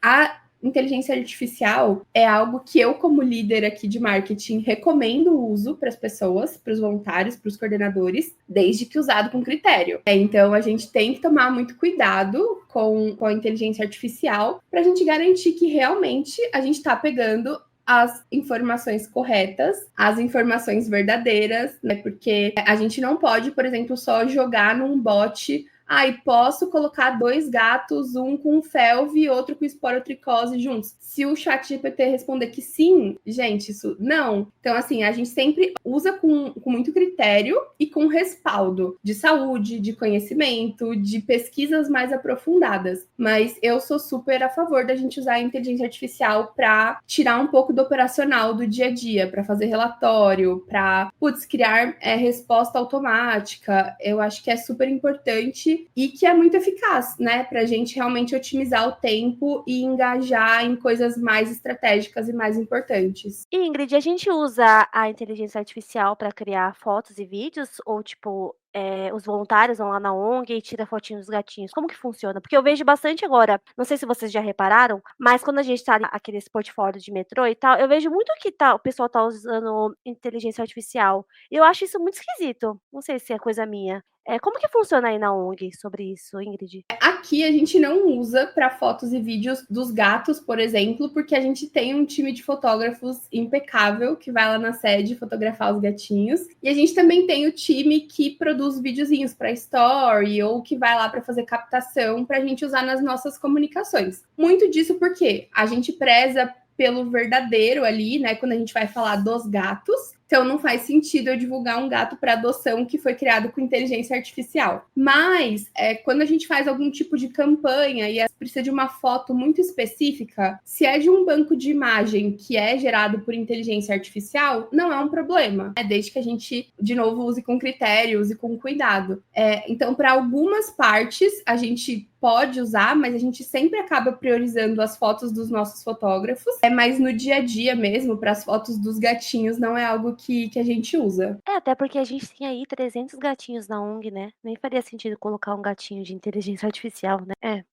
a inteligência artificial é algo que eu, como líder aqui de marketing, recomendo o uso para as pessoas, para os voluntários, para os coordenadores, desde que usado com critério. Então, a gente tem que tomar muito cuidado com a inteligência artificial para a gente garantir que realmente a gente está pegando as informações corretas, as informações verdadeiras, né? Porque a gente não pode, por exemplo, só jogar num bot e posso colocar 2 gatos, um com felve e outro com esporotricose juntos. Se o chat GPT responder que sim, gente, isso não. Então, assim, a gente sempre usa com muito critério e com respaldo de saúde, de conhecimento, de pesquisas mais aprofundadas. Mas eu sou super a favor da gente usar a inteligência artificial para tirar um pouco do operacional do dia a dia, para fazer relatório, para, criar resposta automática. Eu acho que é super importante e que é muito eficaz, né? Para a gente realmente otimizar o tempo e engajar em coisas mais estratégicas e mais importantes. Ingrid, a gente usa a inteligência artificial para criar fotos e vídeos? Ou, tipo, os voluntários vão lá na ONG e tiram fotinhos dos gatinhos? Como que funciona? Porque eu vejo bastante agora, não sei se vocês já repararam, mas quando a gente tá naqueles portfólios de metrô e tal, eu vejo muito que o pessoal tá usando inteligência artificial. E eu acho isso muito esquisito. Não sei se é coisa minha. Como que funciona aí na ONG sobre isso, Ingrid? Aqui a gente não usa para fotos e vídeos dos gatos, por exemplo, porque a gente tem um time de fotógrafos impecável que vai lá na sede fotografar os gatinhos. E a gente também tem o time que produz videozinhos para story ou que vai lá para fazer captação para a gente usar nas nossas comunicações. Muito disso porque a gente preza pelo verdadeiro ali, né? Quando a gente vai falar dos gatos. Então, não faz sentido eu divulgar um gato para adoção que foi criado com inteligência artificial. Mas, quando a gente faz algum tipo de campanha e precisa de uma foto muito específica, se é de um banco de imagem que é gerado por inteligência artificial, não é um problema, né? Desde que a gente, de novo, use com critérios e com cuidado. Então, para algumas partes, a gente pode usar, mas a gente sempre acaba priorizando as fotos dos nossos fotógrafos. Mas no dia a dia mesmo, para as fotos dos gatinhos, não é algo que a gente usa. Até porque a gente tem aí 300 gatinhos na ONG, né? Nem faria sentido colocar um gatinho de inteligência artificial, né?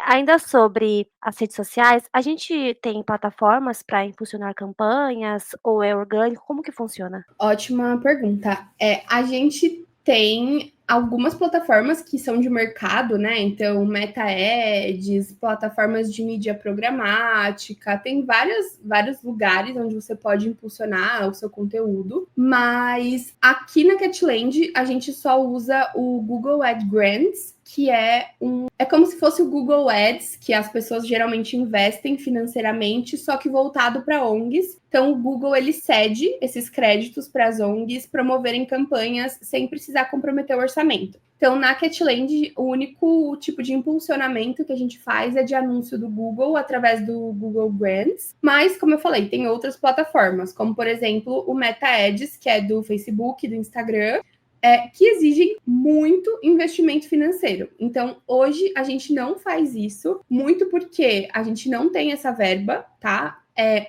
Ainda sobre as redes sociais, a gente tem plataformas para impulsionar campanhas ou é orgânico? Como que funciona? Ótima pergunta. A gente tem algumas plataformas que são de mercado, né? Então, Meta Ads, plataformas de mídia programática, tem vários lugares onde você pode impulsionar o seu conteúdo. Mas aqui na Catland, a gente só usa o Google Ad Grants, que é como se fosse o Google Ads, que as pessoas geralmente investem financeiramente, só que voltado para ONGs. Então, o Google, ele cede esses créditos para as ONGs promoverem campanhas sem precisar comprometer o orçamento. Então, na Catland, o único tipo de impulsionamento que a gente faz é de anúncio do Google, através do Google Grants. Mas, como eu falei, tem outras plataformas, como, por exemplo, o Meta Ads, que é do Facebook, do Instagram, que exigem muito investimento financeiro. Então, hoje, a gente não faz isso, muito porque a gente não tem essa verba, tá?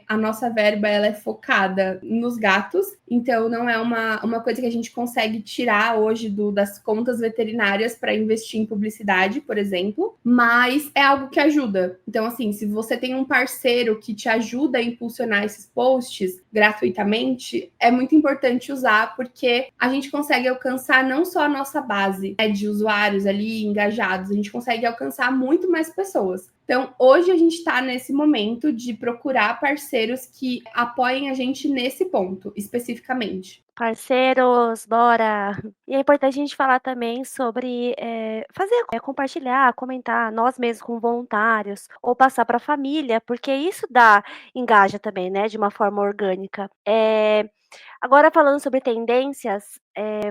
A nossa verba, ela é focada nos gatos, então não é uma coisa que a gente consegue tirar hoje das contas veterinárias para investir em publicidade, por exemplo, mas é algo que ajuda. Então, assim, se você tem um parceiro que te ajuda a impulsionar esses posts gratuitamente, é muito importante usar, porque a gente consegue alcançar não só a nossa base, né, de usuários ali engajados, a gente consegue alcançar muito mais pessoas. Então, hoje a gente está nesse momento de procurar parceiros que apoiem a gente nesse ponto, especificamente. Parceiros, bora! E é importante a gente falar também sobre compartilhar, comentar, nós mesmos com voluntários, ou passar para a família, porque isso engaja também, né, de uma forma orgânica. Agora falando sobre tendências,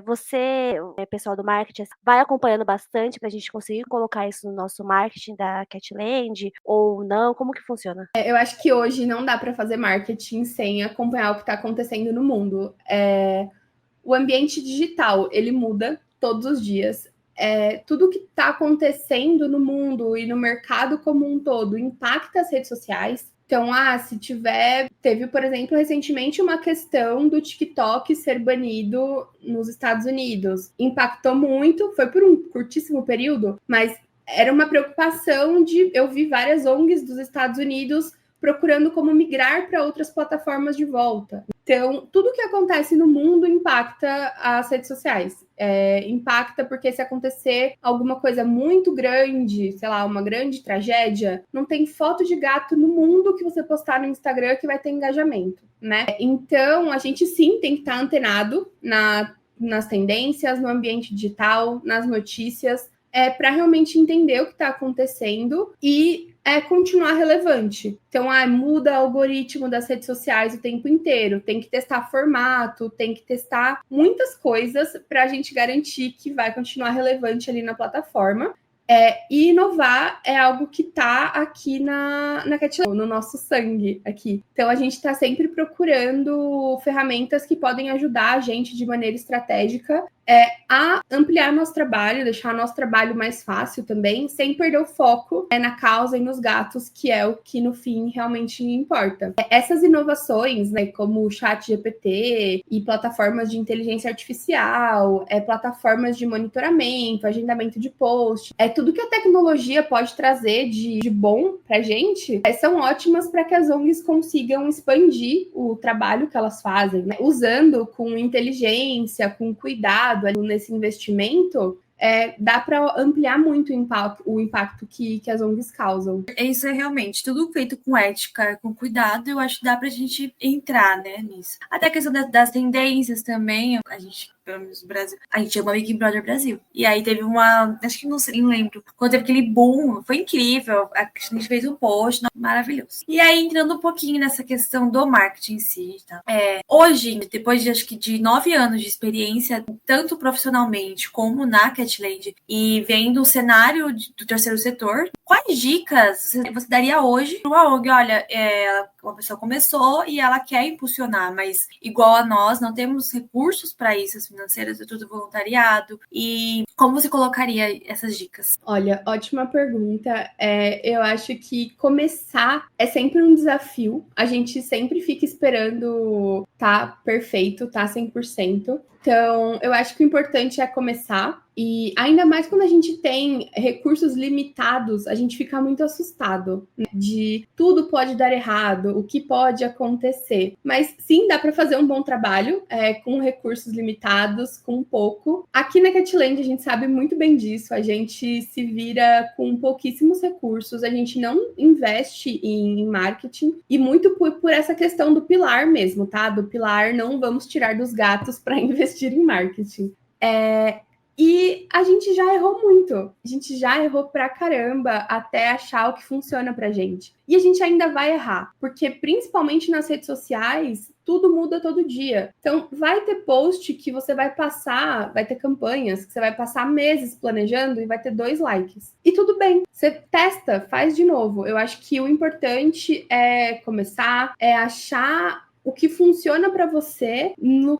você, pessoal do marketing, vai acompanhando bastante para a gente conseguir colocar isso no nosso marketing da Catland ou não? Como que funciona? Eu acho que hoje não dá para fazer marketing sem acompanhar o que está acontecendo no mundo. O ambiente digital, ele muda todos os dias. Tudo que está acontecendo no mundo e no mercado como um todo impacta as redes sociais. Então, teve, por exemplo, recentemente uma questão do TikTok ser banido nos Estados Unidos. Impactou muito, foi por um curtíssimo período, mas era uma preocupação eu vi várias ONGs dos Estados Unidos procurando como migrar para outras plataformas de volta. Então, tudo que acontece no mundo impacta as redes sociais. Impacta porque se acontecer alguma coisa muito grande, sei lá, uma grande tragédia, não tem foto de gato no mundo que você postar no Instagram que vai ter engajamento, né? Então, a gente sim tem que estar antenado nas tendências, no ambiente digital, nas notícias, para realmente entender o que está acontecendo e continuar relevante. Então, muda o algoritmo das redes sociais o tempo inteiro, tem que testar formato, tem que testar muitas coisas para a gente garantir que vai continuar relevante ali na plataforma. E inovar é algo que está aqui na Catland, no nosso sangue aqui. Então, a gente está sempre procurando ferramentas que podem ajudar a gente de maneira estratégica a ampliar nosso trabalho, deixar nosso trabalho mais fácil também, sem perder o foco na causa e nos gatos, que é o que no fim realmente importa. Essas inovações, né, como o ChatGPT e plataformas de inteligência artificial, plataformas de monitoramento, agendamento de post, tudo que a tecnologia pode trazer de bom pra gente, são ótimas para que as ONGs consigam expandir o trabalho que elas fazem, né? Usando com inteligência, com cuidado ali nesse investimento, dá para ampliar muito o impacto que as ONGs causam. Isso é realmente tudo feito com ética, com cuidado. Eu acho que dá para a gente entrar, né, nisso. Até a questão das tendências também. A gente, pelo menos no Brasil, a gente chama Big Brother Brasil. E aí teve acho que não lembro, quando teve aquele boom, foi incrível. A gente fez um post, maravilhoso. E aí, entrando um pouquinho nessa questão do marketing em si, tá? Hoje, depois de acho que de 9 anos de experiência, tanto profissionalmente como na Catland, e vendo o cenário do terceiro setor, quais dicas você daria hoje para uma ONG? Olha, uma pessoa começou e ela quer impulsionar, mas igual a nós, não temos recursos para isso, as financeiras, é tudo voluntariado. E como você colocaria essas dicas? Olha, ótima pergunta. Eu acho que começar é sempre um desafio. A gente sempre fica esperando tá perfeito, tá 100%. Então, eu acho que o importante é começar. E ainda mais quando a gente tem recursos limitados, a gente fica muito assustado, né? De tudo pode dar errado, o que pode acontecer. Mas sim, dá para fazer um bom trabalho com recursos limitados, com pouco. Aqui na Catland a gente sabe muito bem disso, a gente se vira com pouquíssimos recursos, a gente não investe em marketing, e muito por essa questão do pilar mesmo, tá? Do pilar não vamos tirar dos gatos para investir em marketing. E a gente já errou muito. A gente já errou pra caramba até achar o que funciona pra gente. E a gente ainda vai errar, porque principalmente nas redes sociais, tudo muda todo dia. Então, vai ter post que você vai passar, vai ter campanhas que você vai passar meses planejando e vai ter 2 likes. E tudo bem, você testa, faz de novo. Eu acho que o importante é começar, é achar o que funciona para você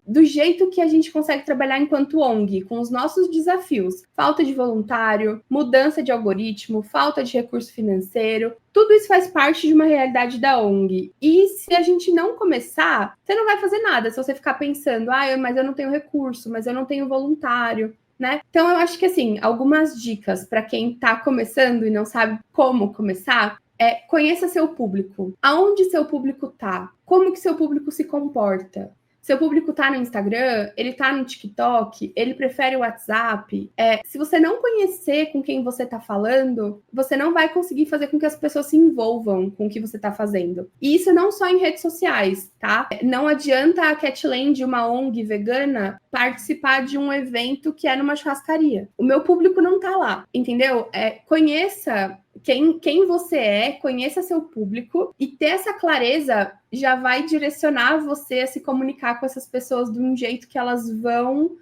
do jeito que a gente consegue trabalhar enquanto ONG, com os nossos desafios. Falta de voluntário, mudança de algoritmo, falta de recurso financeiro. Tudo isso faz parte de uma realidade da ONG. E se a gente não começar, você não vai fazer nada. Se você ficar pensando, mas eu não tenho recurso, mas eu não tenho voluntário. Né? Então, eu acho que, assim, algumas dicas para quem está começando e não sabe como começar conheça seu público. Aonde seu público tá? Como que seu público se comporta? Seu público tá no Instagram? Ele tá no TikTok? Ele prefere o WhatsApp? Se você não conhecer com quem você tá falando, você não vai conseguir fazer com que as pessoas se envolvam com o que você tá fazendo. E isso não só em redes sociais, tá? Não adianta a Catland, uma ONG vegana, participar de um evento que é numa churrascaria. O meu público não tá lá, entendeu? Conheça quem você é, conheça seu público e ter essa clareza já vai direcionar você a se comunicar com essas pessoas de um jeito que elas vão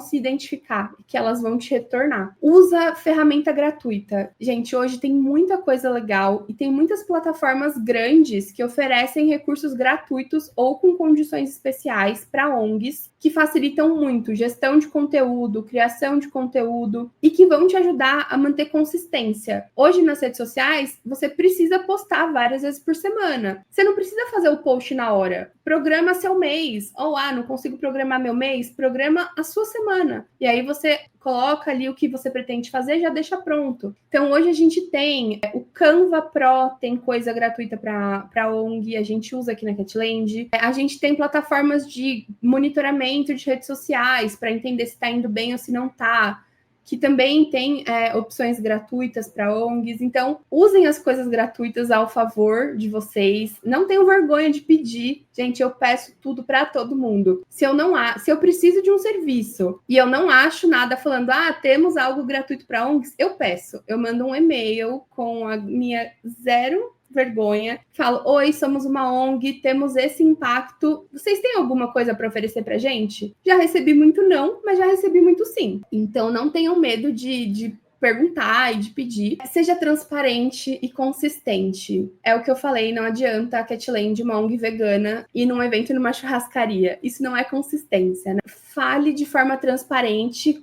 se identificar, que elas vão te retornar. Usa ferramenta gratuita. Gente, hoje tem muita coisa legal e tem muitas plataformas grandes que oferecem recursos gratuitos ou com condições especiais para ONGs que facilitam muito gestão de conteúdo, criação de conteúdo e que vão te ajudar a manter consistência. Hoje nas redes sociais, você precisa postar várias vezes por semana. Você não precisa fazer o post na hora. Programa seu mês. Ou, não consigo programar meu mês? Programa a sua semana. E aí você coloca ali o que você pretende fazer e já deixa pronto. Então, hoje a gente tem o Canva Pro, tem coisa gratuita para ONG, a gente usa aqui na Catland. A gente tem plataformas de monitoramento de redes sociais para entender se está indo bem ou se não está, que também tem opções gratuitas para ONGs. Então, usem as coisas gratuitas ao favor de vocês. Não tenham vergonha de pedir. Gente, eu peço tudo para todo mundo. Se eu preciso de um serviço e eu não acho nada falando, temos algo gratuito para ONGs, eu peço. Eu mando um e-mail com a minha zero vergonha, falo, oi, somos uma ONG, temos esse impacto, vocês têm alguma coisa para oferecer pra gente? Já recebi muito não, mas já recebi muito sim. Então não tenham medo de perguntar e de pedir. Seja transparente e consistente. É o que eu falei, não adianta a Catland, uma ONG vegana, ir num evento numa churrascaria. Isso não é consistência, né? Fale de forma transparente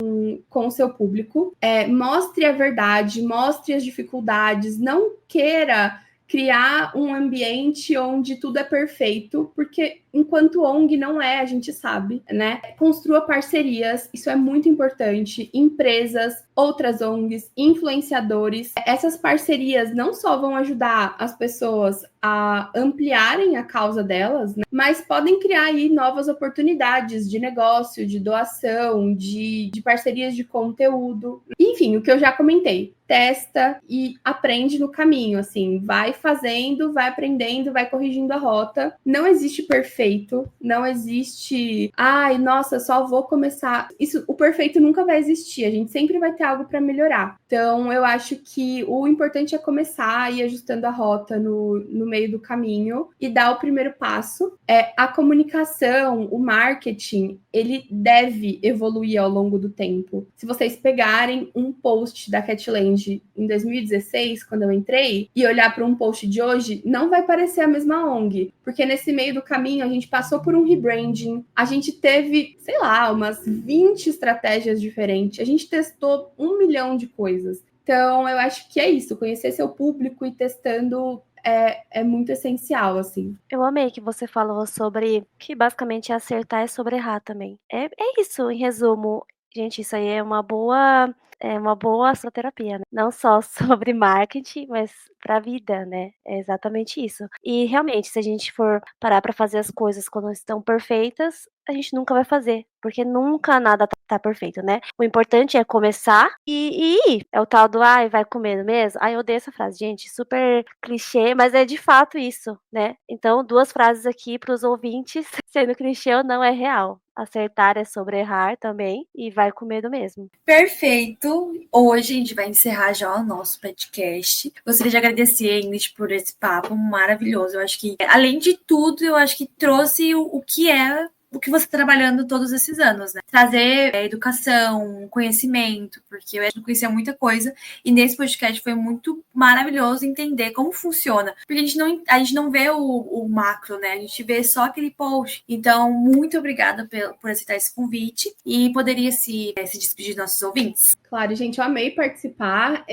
com o seu público. Mostre a verdade, mostre as dificuldades, não queira criar um ambiente onde tudo é perfeito, porque enquanto ONG não a gente sabe, né? Construa parcerias, isso é muito importante. Empresas, outras ONGs, influenciadores. Essas parcerias não só vão ajudar as pessoas a ampliarem a causa delas, né? Mas podem criar aí novas oportunidades de negócio, de doação, de parcerias de conteúdo. Enfim, o que eu já comentei. Testa e aprende no caminho, assim, vai fazendo, vai aprendendo, vai corrigindo a rota. Não existe perfeito, não existe, nossa, só vou começar. O perfeito nunca vai existir, a gente sempre vai ter algo para melhorar. Então, eu acho que o importante é começar e ir ajustando a rota no meio do caminho e dar o primeiro passo. A comunicação, o marketing, ele deve evoluir ao longo do tempo. Se vocês pegarem um post da Catland em 2016, quando eu entrei, e olhar para um post de hoje, não vai parecer a mesma ONG, porque nesse meio do caminho a gente passou por um rebranding, a gente teve, sei lá, umas 20 estratégias diferentes, a gente testou 1 milhão de coisas. Então, eu acho que é isso, conhecer seu público e testando é muito essencial, assim. Eu amei que você falou sobre que basicamente acertar é sobre errar também. É isso, em resumo. Gente, isso aí é uma boa é uma boa terapia, né? Não só sobre marketing, mas para a vida, né? É exatamente isso. E realmente, se a gente for parar para fazer as coisas quando estão perfeitas, a gente nunca vai fazer, porque nunca nada tá perfeito, né? O importante é começar e ir. É o tal do, ai, vai comendo mesmo. Ai, eu odeio essa frase, gente, super clichê, mas é de fato isso, né? Então, 2 frases aqui para os ouvintes, sendo clichê ou não, é real. Acertar é sobre errar também, e vai com medo mesmo. Perfeito. Hoje a gente vai encerrar já o nosso podcast. Gostaria de agradecer, Ingrid, por esse papo maravilhoso. Eu acho que, além de tudo, eu acho que trouxe o que é o que você está trabalhando todos esses anos, né? Trazer educação, conhecimento, porque eu não conhecia muita coisa, e nesse podcast foi muito maravilhoso entender como funciona. Porque a gente não vê o macro, né? A gente vê só aquele post. Então, muito obrigada por aceitar esse convite e poderia se despedir dos nossos ouvintes. Claro, gente, eu amei participar.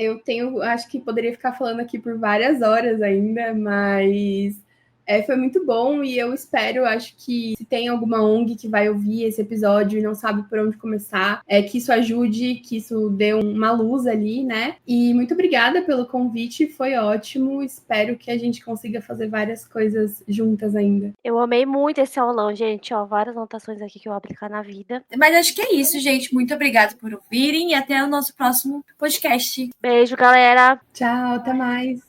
Acho que poderia ficar falando aqui por várias horas ainda, mas foi muito bom e eu espero, acho que se tem alguma ONG que vai ouvir esse episódio e não sabe por onde começar, que isso ajude, que isso dê uma luz ali, né? E muito obrigada pelo convite, foi ótimo. Espero que a gente consiga fazer várias coisas juntas ainda. Eu amei muito esse aulão, gente, ó, várias anotações aqui que eu vou aplicar na vida. Mas acho que é isso, gente. Muito obrigada por ouvirem e até o nosso próximo podcast. Beijo, galera! Tchau, até mais!